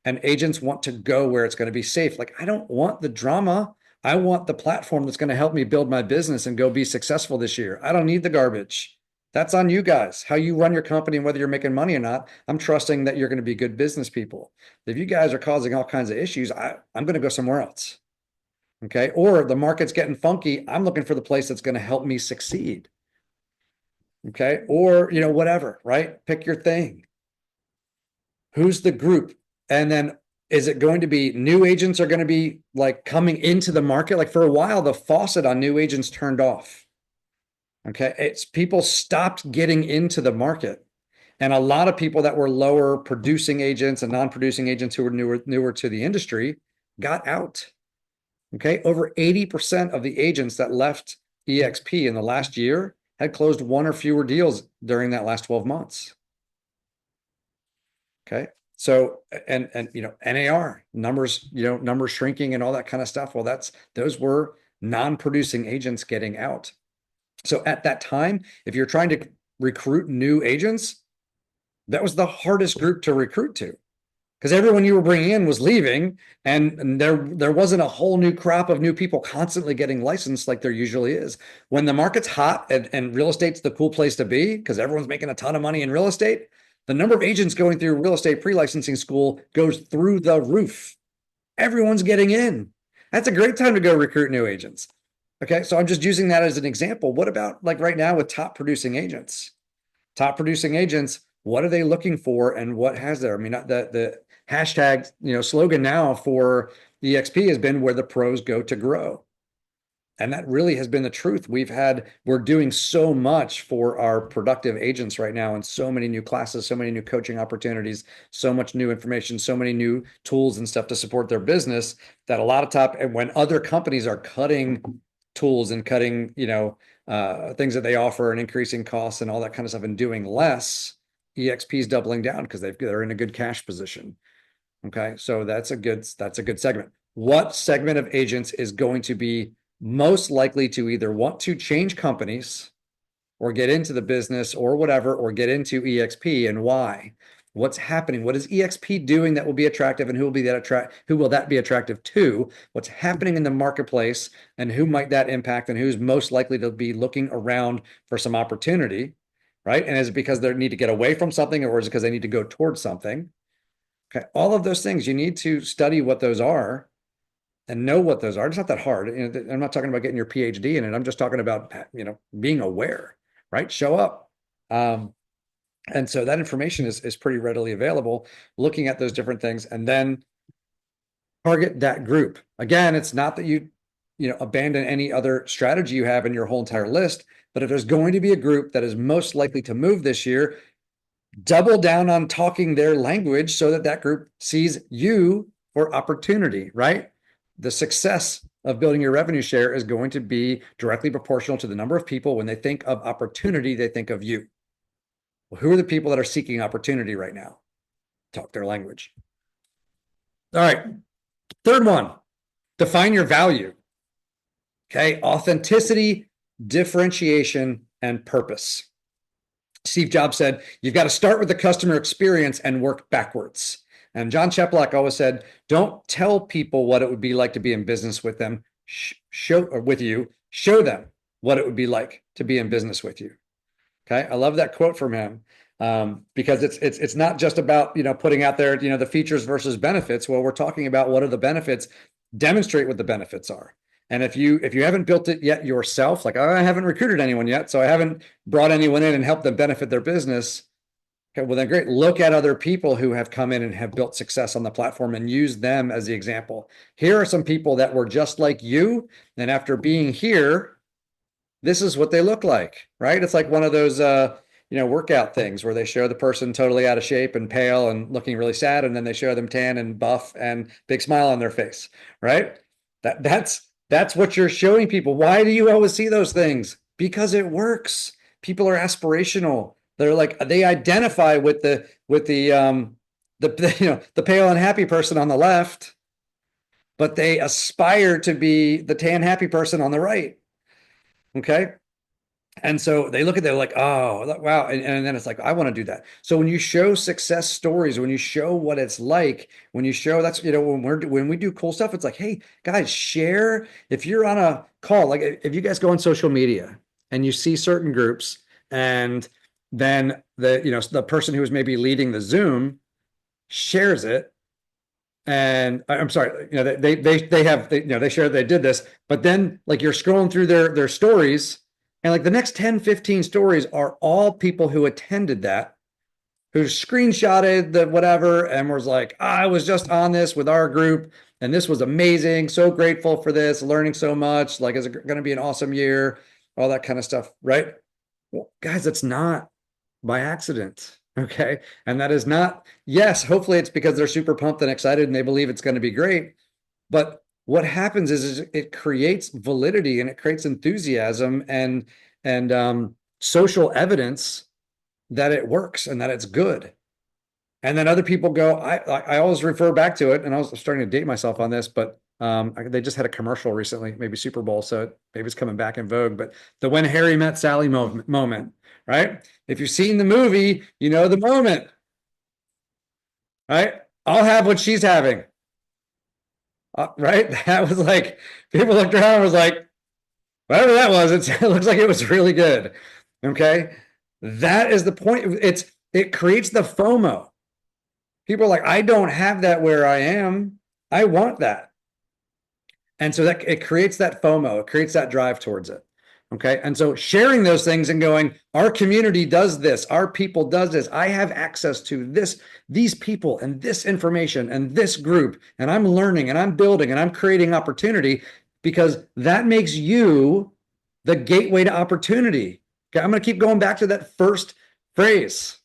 And agents want to go where it's going to be safe. Like, I don't want the drama. I want the platform that's going to help me build my business and go be successful this year. I don't need the garbage. That's on you guys, how you run your company and whether you're making money or not. I'm trusting that you're going to be good business people. If you guys are causing all kinds of issues, I'm going to go somewhere else. Okay. Or the market's getting funky. I'm looking for the place that's going to help me succeed. Okay. Or, whatever, right? Pick your thing. Who's the group? And then is it going to be new agents are going to be like coming into the market? Like for a while, the faucet on new agents turned off. Okay. It's people stopped getting into the market. And a lot of people that were lower producing agents and non-producing agents who were newer to the industry got out. Okay. Over 80% of the agents that left EXP in the last year had closed one or fewer deals during that last 12 months. Okay. So, and NAR numbers, numbers shrinking and all that kind of stuff. Well, those were non-producing agents getting out. So at that time, if you're trying to recruit new agents, that was the hardest group to recruit to, because everyone you were bringing in was leaving, and there wasn't a whole new crop of new people constantly getting licensed like there usually is. When the market's hot and real estate's the cool place to be because everyone's making a ton of money in real estate, the number of agents going through real estate pre-licensing school goes through the roof. Everyone's getting in. That's a great time to go recruit new agents. Okay, so I'm just using that as an example. What about like right now with top producing agents? Top producing agents, what are they looking for and what has there? I mean, the hashtag, slogan now for EXP has been where the pros go to grow. And that really has been the truth. We're doing so much for our productive agents right now, and so many new classes, so many new coaching opportunities, so much new information, so many new tools and stuff to support their business, that a lot of and when other companies are cutting tools and cutting, things that they offer and increasing costs and all that kind of stuff and doing less, EXP is doubling down because they're in a good cash position. Okay. So that's a good segment. What segment of agents is going to be most likely to either want to change companies or get into the business or whatever, or get into EXP, and why? What's happening? What is EXP doing that will be attractive, and who will that be attractive to? What's happening in the marketplace, and who might that impact, and who's most likely to be looking around for some opportunity, right? And is it because they need to get away from something, or is it because they need to go towards something? Okay, all of those things, you need to study what those are and know what those are. It's not that hard. I'm not talking about getting your PhD in it. I'm just talking about, being aware, right? Show up. And so that information is pretty readily available, looking at those different things, and then target that group. Again, it's not that you abandon any other strategy you have in your whole entire list, but if there's going to be a group that is most likely to move this year, double down on talking their language so that group sees you for opportunity, right? The success of building your revenue share is going to be directly proportional to the number of people. When they think of opportunity, they think of you. Well, who are the people that are seeking opportunity right now? Talk their language. All right. Third one, define your value. Okay. Authenticity, differentiation, and purpose. Steve Jobs said, you've got to start with the customer experience and work backwards. And John Cheplock always said, don't tell people what it would be like to be in business with them. Show them what it would be like to be in business with you. Okay. I love that quote from him. Because it's not just about, putting out there, the features versus benefits. Well, we're talking about what are the benefits, demonstrate what the benefits are. And if you haven't built it yet yourself, like, oh, I haven't recruited anyone yet, so I haven't brought anyone in and helped them benefit their business. Okay, well then great. Look at other people who have come in and have built success on the platform and use them as the example. Here are some people that were just like you, and after being here, this is what they look like, right? It's like one of those workout things where they show the person totally out of shape and pale and looking really sad, and then they show them tan and buff and big smile on their face, right? That's what you're showing people. Why do you always see those things? Because it works. People are aspirational. They're like they identify with the pale and happy person on the left, but they aspire to be the tan happy person on the right. Okay. And so they look at, they're like, oh, wow. And then it's like, I want to do that. So when you show success stories, when you show what it's like, when you show that's, when we do cool stuff, it's like, hey, guys, share. If you're on a call, like if you guys go on social media and you see certain groups, and then the person who is maybe leading the Zoom shares it. And I'm sorry, they shared they did this, but then like you're scrolling through their stories, and like the next 10, 15 stories are all people who attended that, who screenshotted the whatever and was like, I was just on this with our group and this was amazing. So grateful for this, learning so much. Like, is it going to be an awesome year? All that kind of stuff, right? Well, guys, it's not by accident. Okay. And that is not, yes, hopefully it's because they're super pumped and excited and they believe it's going to be great. But what happens is it creates validity and it creates enthusiasm and social evidence that it works and that it's good. And then other people go, I always refer back to it, and I was starting to date myself on this, but they just had a commercial recently, maybe Super Bowl, so maybe it's coming back in vogue. But the When Harry Met Sally moment, right? If you've seen the movie, you know the moment, right? I'll have what she's having, right? That was like, people looked around and was like, whatever that was, it looks like it was really good. Okay, that is the point. It creates the FOMO. People are like, I don't have that where I am. I want that. And so that it creates that FOMO, it creates that drive towards it. Okay. And so sharing those things and going, our community does this, our people does this. I have access to these people and this information and this group, and I'm learning and I'm building and I'm creating opportunity, because that makes you the gateway to opportunity. Okay. I'm going to keep going back to that first phrase.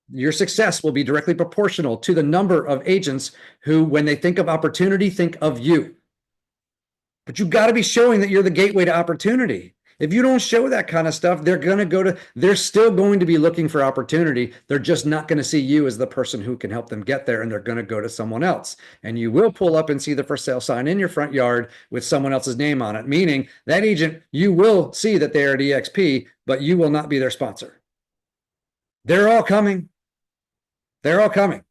Your success will be directly proportional to the number of agents who, when they think of opportunity, think of you. But you've got to be showing that you're the gateway to opportunity. If you don't show that kind of stuff, they're still going to be looking for opportunity. They're just not going to see you as the person who can help them get there, and they're going to go to someone else. And you will pull up and see the for sale sign in your front yard with someone else's name on it, meaning that agent, you will see that they are at EXP, but you will not be their sponsor. They're all coming. They're all coming.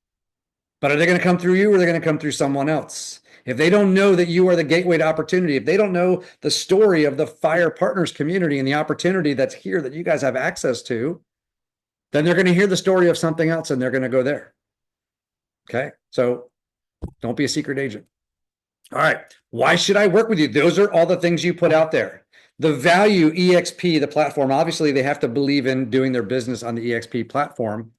But are they going to come through you, or are they going to come through someone else? If they don't know that you are the gateway to opportunity, if they don't know the story of the FYR Partners community and the opportunity that's here that you guys have access to, then they're going to hear the story of something else and they're going to go there. Okay. So don't be a secret agent. All right. Why should I work with you? Those are all the things you put out there. The value, EXP, the platform, obviously they have to believe in doing their business on the EXP platform.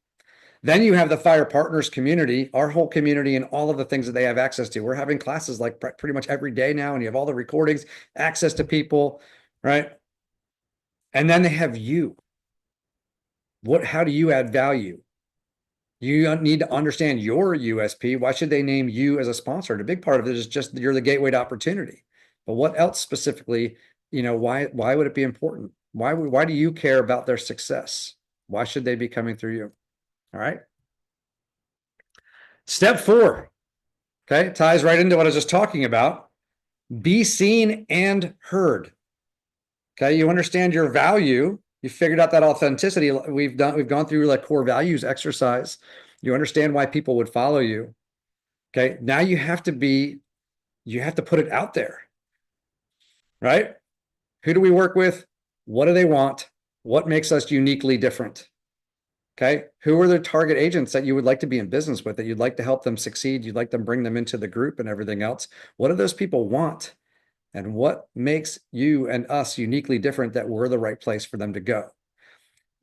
Then you have the FYR Partners community, our whole community, and all of the things that they have access to. We're having classes like pretty much every day now, and you have all the recordings, access to people, right? And then they have you. How do you add value? You need to understand your USP. Why should they name you as a sponsor? And a big part of it is just you're the gateway to opportunity. But what else specifically, why would it be important? Why do you care about their success? Why should they be coming through you? All right. Step 4, okay, ties right into what I was just talking about. Be seen and heard. Okay, you understand your value. You figured out that authenticity. We've gone through like core values exercise. You understand why people would follow you. Okay, now you have to put it out there, right? Who do we work with? What do they want? What makes us uniquely different? Okay. Who are the target agents that you would like to be in business with, that you'd like to help them succeed? You'd like to bring them into the group and everything else. What do those people want? And what makes you and us uniquely different that we're the right place for them to go?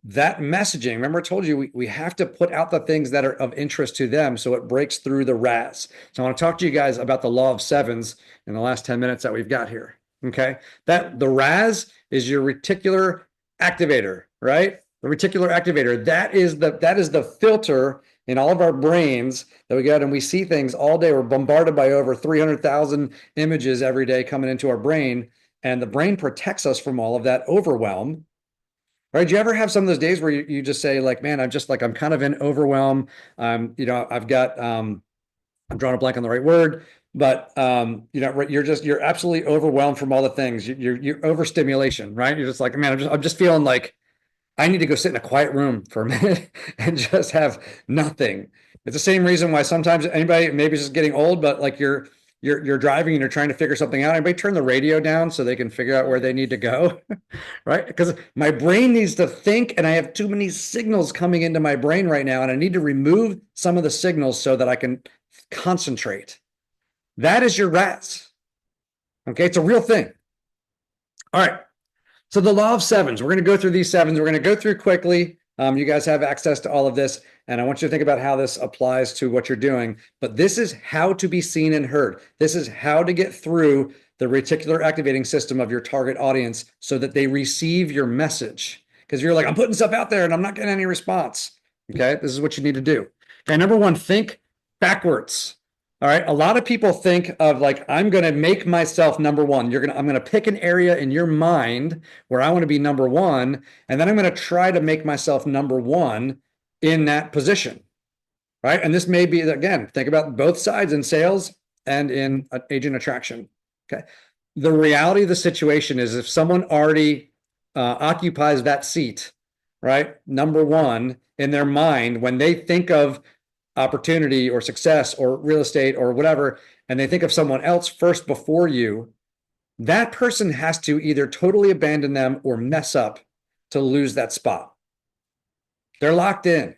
That messaging, remember I told you, we have to put out the things that are of interest to them so it breaks through the RAS. So I want to talk to you guys about the law of sevens in the last 10 minutes that we've got here. Okay. That the RAS is your reticular activator, right? The reticular activator. That is the filter in all of our brains that we got, and we see things all day. We're bombarded by over 300,000 images every day coming into our brain, and the brain protects us from all of that overwhelm. Right? Do you ever have some of those days where you just say, like, man, I'm kind of in overwhelm. I've got I'm drawing a blank on the right word, but you're absolutely overwhelmed from all the things. You're overstimulation, right? You're just like, man, I'm just feeling like I need to go sit in a quiet room for a minute and just have nothing. It's the same reason why sometimes anybody, maybe it's just getting old, but like you're driving and you're trying to figure something out. Anybody turn the radio down so they can figure out where they need to go, right? Because my brain needs to think, and I have too many signals coming into my brain right now, and I need to remove some of the signals so that I can concentrate. That is your RAS. Okay, it's a real thing. All right. So the law of sevens, we're going to go through these sevens. We're going to go through quickly. You guys have access to all of this, and I want you to think about how this applies to what you're doing. But this is how to be seen and heard. This is how to get through the reticular activating system of your target audience so that they receive your message. Because you're like, I'm putting stuff out there and I'm not getting any response. Okay, this is what you need to do. Okay, number one, think backwards. All right. A lot of people think of like, I'm going to make myself number one. I'm going to pick an area in your mind where I want to be number one. And then I'm going to try to make myself number one in that position. Right. And this may be, again, think about both sides in sales and in agent attraction. Okay. The reality of the situation is if someone already occupies that seat, right, number one in their mind, when they think of opportunity or success or real estate or whatever, and they think of someone else first before you, that person has to either totally abandon them or mess up to lose that spot. They're locked in.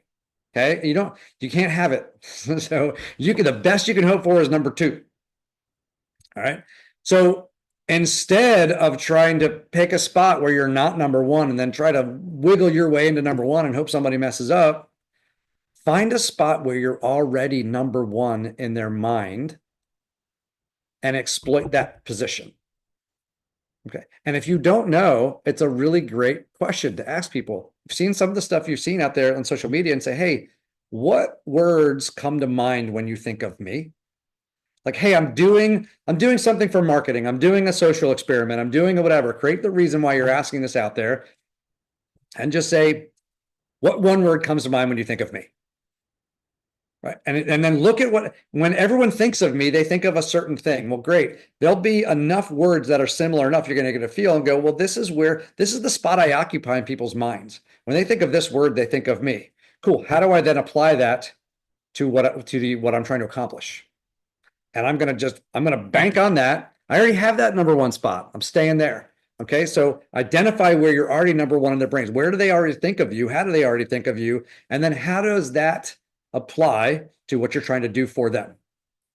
Okay. You can't have it. So the best you can hope for is number two. All right. So instead of trying to pick a spot where you're not number one and then try to wiggle your way into number one and hope somebody messes up, find a spot where you're already number one in their mind and exploit that position. Okay. And if you don't know, it's a really great question to ask people. You've seen some of the stuff you've seen out there on social media and say, hey, what words come to mind when you think of me? Like, hey, I'm doing something for marketing. I'm doing a social experiment. I'm doing whatever. Create the reason why you're asking this out there and just say, what one word comes to mind when you think of me? Right. And then look at when everyone thinks of me, they think of a certain thing. Well, great. There'll be enough words that are similar enough. You're going to get a feel and go, well, this is the spot I occupy in people's minds. When they think of this word, they think of me. Cool. How do I then apply that to what I'm trying to accomplish? And I'm going to bank on that. I already have that number one spot. I'm staying there. Okay. So identify where you're already number one in their brains. Where do they already think of you? How do they already think of you? And then how does that apply to what you're trying to do for them?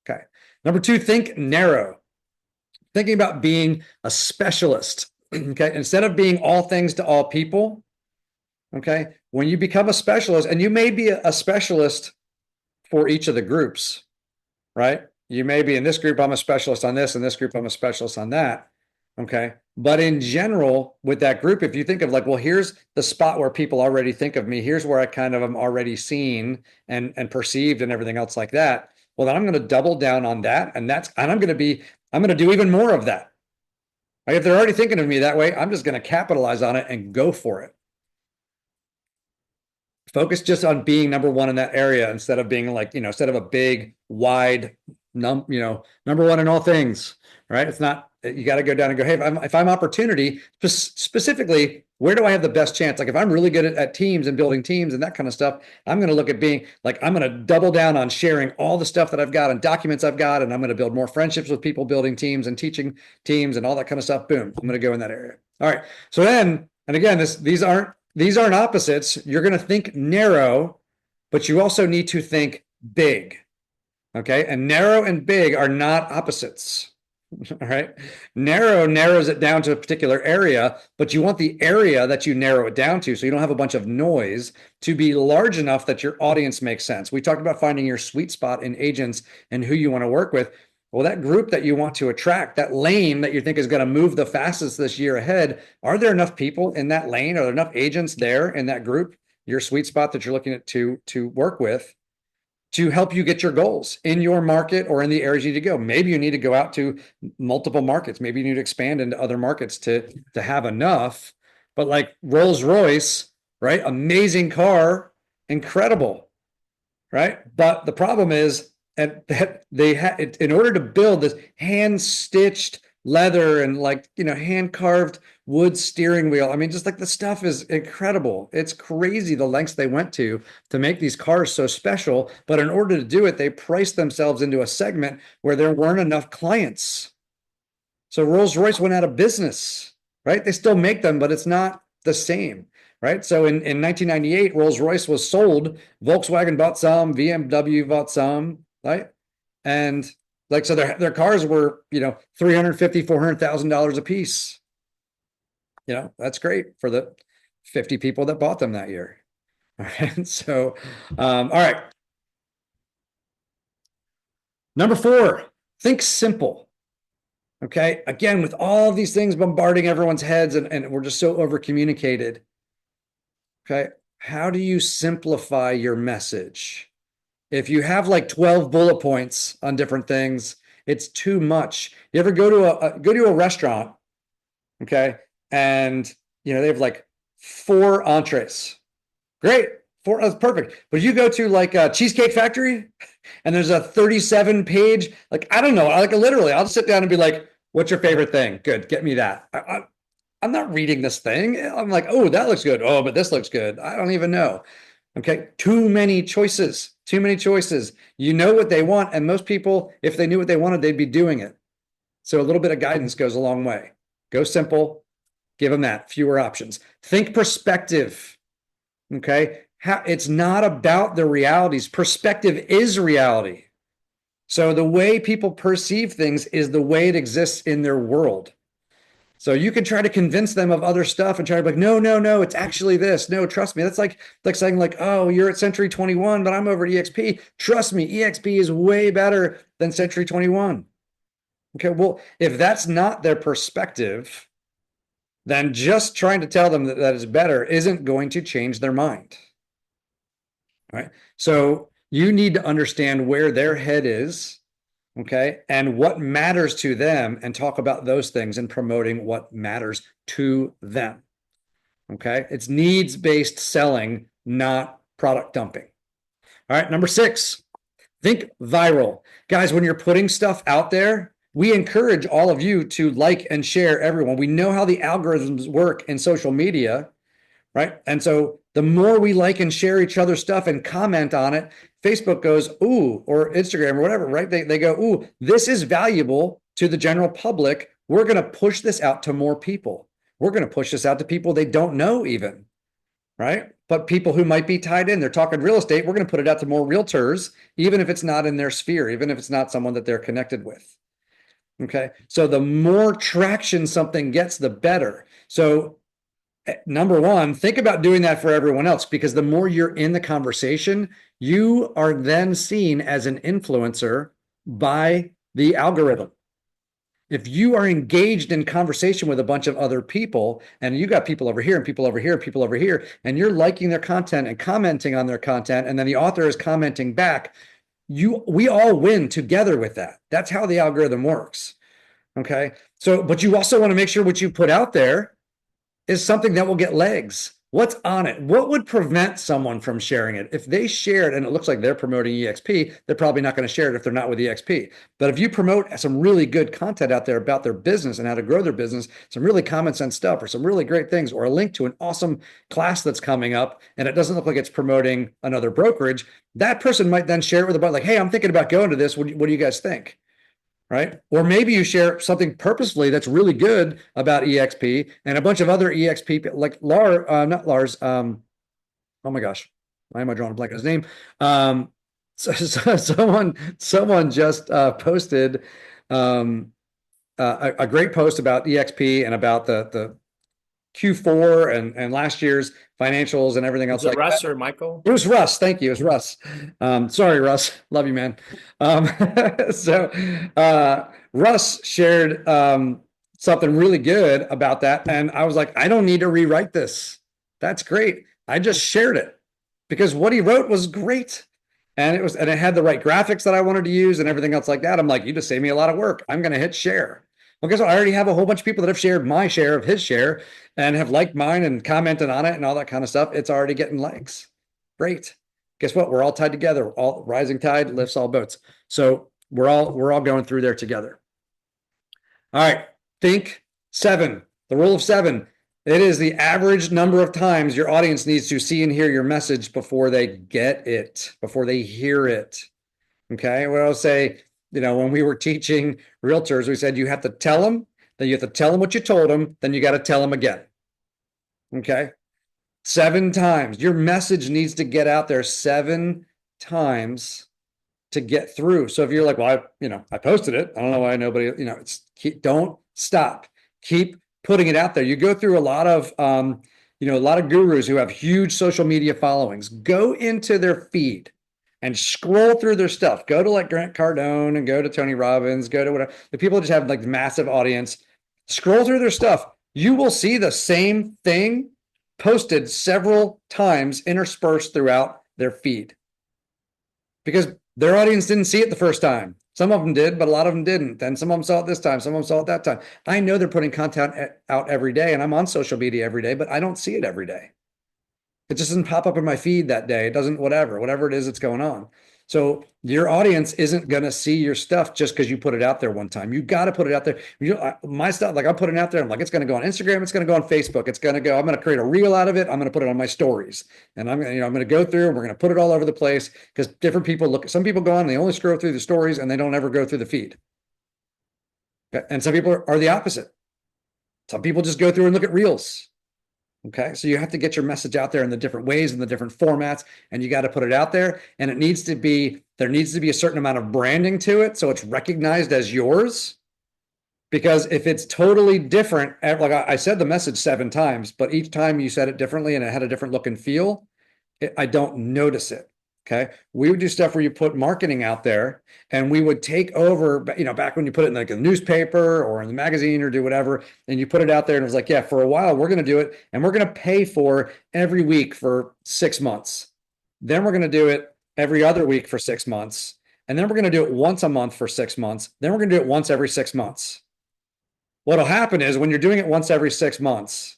Okay. Number two, think narrow. Thinking about being a specialist. Okay. Instead of being all things to all people. Okay. When you become a specialist, and you may be a specialist for each of the groups, right? You may be in this group, I'm a specialist on this, and this group, I'm a specialist on that. Okay. But in general, with that group, if you think of like, well, here's the spot where people already think of me, here's where I kind of am already seen and perceived and everything else like that. Well, then I'm going to double down on that. And I'm going to do even more of that. Right? If they're already thinking of me that way, I'm just going to capitalize on it and go for it. Focus just on being number one in that area instead of being like, instead of a big, wide, number one in all things, right? It's not, you got to go down and go, hey, if I'm opportunity, specifically, where do I have the best chance? Like if I'm really good at teams and building teams and that kind of stuff, I'm going to look at being like, I'm going to double down on sharing all the stuff that I've got and documents I've got, and I'm going to build more friendships with people building teams and teaching teams and all that kind of stuff. Boom, I'm going to go in that area. All right. So then, and again, these aren't opposites. You're going to think narrow, but you also need to think big. Okay. And narrow and big are not opposites. All right. Narrow narrows it down to a particular area, but you want the area that you narrow it down to, so you don't have a bunch of noise, to be large enough that your audience makes sense. We talked about finding your sweet spot in agents and who you want to work with. Well, that group that you want to attract, that lane that you think is going to move the fastest this year ahead, are there enough people in that lane? Are there enough agents there in that group, your sweet spot that you're looking at to work with, to help you get your goals in your market or in the areas you need to go? Maybe you need to go out to multiple markets. Maybe you need to expand into other markets to have enough. But like Rolls-Royce, right? Amazing car, incredible, right? But the problem is, and that they had, in order to build this hand-stitched leather and like, hand-carved wood steering wheel. I mean, just like the stuff is incredible. It's crazy the lengths they went to make these cars so special. But in order to do it, they priced themselves into a segment where there weren't enough clients. So Rolls-Royce went out of business, right? They still make them, but it's not the same, right? So in 1998, Rolls-Royce was sold. Volkswagen bought some, BMW bought some, right? And like, so their cars were, $350,000, $400,000 a piece. That's great for the 50 people that bought them that year. All right. So, all right. Number 4, think simple. Okay. Again, with all of these things bombarding everyone's heads and we're just so over communicated. Okay. How do you simplify your message? If you have like 12 bullet points on different things, it's too much. You ever go to a restaurant, okay, and they have like 4 entrees. Great, 4, that's perfect. But you go to like a Cheesecake Factory, and there's a 37-page, like, I don't know, like literally, I'll just sit down and be like, "What's your favorite thing? Good, get me that." I'm not reading this thing. I'm like, "Oh, that looks good. Oh, but this looks good." I don't even know. Okay, too many choices. Too many choices. You know what they want, and most people, if they knew what they wanted, they'd be doing it. So a little bit of guidance goes a long way. Go simple. Give them that. Fewer options. Think perspective. Okay, it's not about the realities. Perspective is reality. So the way people perceive things is the way it exists in their world. So you can try to convince them of other stuff and try to be like, no, no, no, it's actually this. No, trust me. That's like saying like, oh, you're at Century 21, but I'm over at EXP. Trust me, EXP is way better than Century 21. Okay, well, if that's not their perspective, then just trying to tell them that it's better isn't going to change their mind. All right. So you need to understand where their head is, okay, and what matters to them, and talk about those things and promoting what matters to them. Okay. It's needs-based selling, not product dumping. All right. Number 6, think viral. Guys, when you're putting stuff out there, we encourage all of you to like and share everyone. We know how the algorithms work in social media, right? And so the more we like and share each other's stuff and comment on it, Facebook goes, ooh, or Instagram or whatever, right? They go, ooh, this is valuable to the general public. We're going to push this out to more people. We're going to push this out to people they don't know even, right? But people who might be tied in, they're talking real estate. We're going to put it out to more realtors, even if it's not in their sphere, even if it's not someone that they're connected with. Okay. So the more traction something gets, the better. So number 1, think about doing that for everyone else, because the more you're in the conversation, you are then seen as an influencer by the algorithm. If you are engaged in conversation with a bunch of other people, and you got people over here and people over here and people over here, and you're liking their content and commenting on their content, and then the author is commenting back, we all win together with that. That's how the algorithm works. Okay. So, but you also want to make sure what you put out there is something that will get legs. What's on it? What would prevent someone from sharing it? If they share it and it looks like they're promoting EXP, they're probably not going to share it if they're not with EXP. But if you promote some really good content out there about their business and how to grow their business, some really common sense stuff, or some really great things, or a link to an awesome class that's coming up, and it doesn't look like it's promoting another brokerage, that person might then share it with a buddy, like, hey, I'm thinking about going to this. What do you guys think? Right? Or maybe you share something purposefully that's really good about EXP, and a bunch of other EXP, like not Lars. Oh my gosh, why am I drawing a blank on his name? Someone just posted a great post about EXP and about the Q4 and last year's financials and everything else Is it like that. Russ or Michael? It was Russ. Thank you. It was Russ. Sorry, Russ. Love you, man. Um, so Russ shared something really good about that. And I was like, I don't need to rewrite this. That's great. I just shared it because what he wrote was great. And it had the right graphics that I wanted to use and everything else like that. I'm like, you just saved me a lot of work. I'm going to hit share. Well, guess what? I already have a whole bunch of people that have shared my share of his share and have liked mine and commented on it and all that kind of stuff. It's already getting likes. Great. Guess what? We're all tied together. All rising tide lifts all boats. So we're all going through there together. All right. Think 7. The rule of 7. It is the average number of times your audience needs to see and hear your message before they get it, before they hear it. Okay. What I'll say, when we were teaching realtors, we said you have to tell them, then you have to tell them what you told them, then you got to tell them again. Okay. 7 times. Your message needs to get out there 7 times to get through. So if you're like, well, I posted it. I don't know why nobody, don't stop. Keep putting it out there. You go through a lot of, a lot of gurus who have huge social media followings. Go into their feed and scroll through their stuff. Go to like Grant Cardone and go to Tony Robbins, go to whatever. The people just have like massive audience. Scroll through their stuff. You will see the same thing posted several times interspersed throughout their feed because their audience didn't see it the first time. Some of them did, but a lot of them didn't. Then some of them saw it this time. Some of them saw it that time. I know they're putting content out every day and I'm on social media every day, but I don't see it every day. It just doesn't pop up in my feed that day. It doesn't, whatever it is that's going on. So your audience isn't going to see your stuff just because you put it out there one time. You got to put it out there. My stuff, like I'm putting it out there. I'm like, it's going to go on Instagram. It's going to go on Facebook. I'm going to create a reel out of it. I'm going to put it on my stories and I'm going to go through and we're going to put it all over the place because different people some people go on and they only scroll through the stories and they don't ever go through the feed. Okay? And some people are the opposite. Some people just go through and look at reels. Okay. So you have to get your message out there in the different ways and the different formats, and you got to put it out there. And there needs to be a certain amount of branding to it. So it's recognized as yours. Because if it's totally different, like I said the message 7 times, but each time you said it differently and it had a different look and feel, I don't notice it. Okay. We would do stuff where you put marketing out there and we would take over, back when you put it in like a newspaper or in the magazine or do whatever, and you put it out there and it was like, yeah, for a while, we're going to do it and we're going to pay for every week for 6 months. Then we're going to do it every other week for 6 months. And then we're going to do it once a month for 6 months. Then we're going to do it once every 6 months. What'll happen is when you're doing it once every 6 months,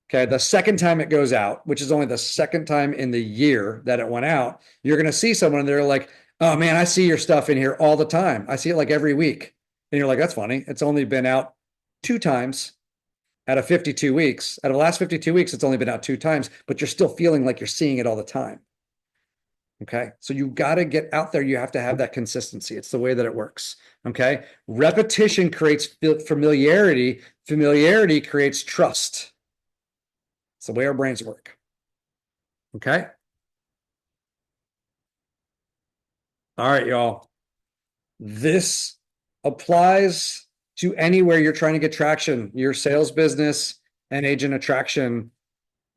okay, the second time it goes out, which is only the second time in the year that it went out, you're going to see someone and they're like, oh man, I see your stuff in here all the time. I see it like every week. And you're like, that's funny. It's only been out 2 times out of 52 weeks. Out of the last 52 weeks, it's only been out 2 times, but you're still feeling like you're seeing it all the time. Okay. So you got to get out there. You have to have that consistency. It's the way that it works. Okay. Repetition creates familiarity. Familiarity creates trust. It's the way our brains work. Okay. All right, y'all. This applies to anywhere you're trying to get traction, your sales business and agent attraction.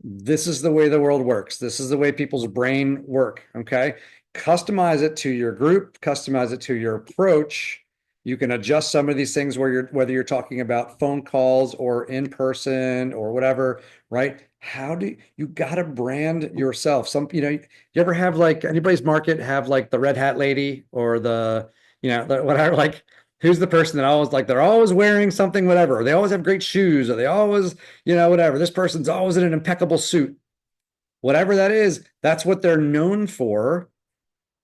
This is the way the world works. This is the way people's brain work. Okay. Customize it to your group, customize it to your approach. You can adjust some of these things whether you're talking about phone calls or in person or whatever, right? You got to brand yourself? You ever have like anybody's market have like the red hat lady or whatever, like who's the person that always like they're always wearing something, whatever. Or they always have great shoes or they always, whatever. This person's always in an impeccable suit. Whatever that is, that's what they're known for.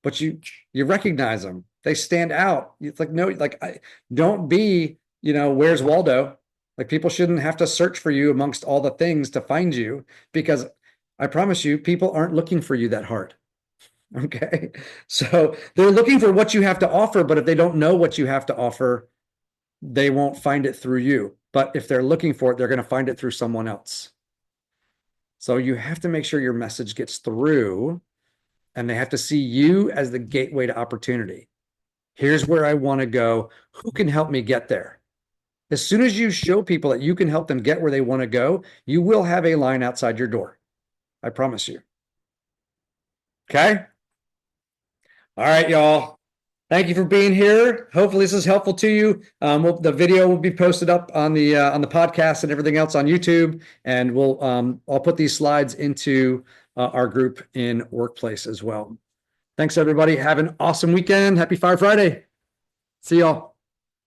But you recognize them. They stand out. It's like, no, like don't be, where's Waldo? Like people shouldn't have to search for you amongst all the things to find you because I promise you, people aren't looking for you that hard. Okay. So they're looking for what you have to offer, but if they don't know what you have to offer, they won't find it through you. But if they're looking for it, they're going to find it through someone else. So you have to make sure your message gets through and they have to see you as the gateway to opportunity. Here's where I want to go. Who can help me get there? As soon as you show people that you can help them get where they want to go, you will have a line outside your door. I promise you. Okay. All right, y'all. Thank you for being here. Hopefully this is helpful to you. The video will be posted up on the podcast and everything else on YouTube, and I'll put these slides into our group in Workplace as well. Thanks, everybody. Have an awesome weekend. Happy FYR Friday. See y'all.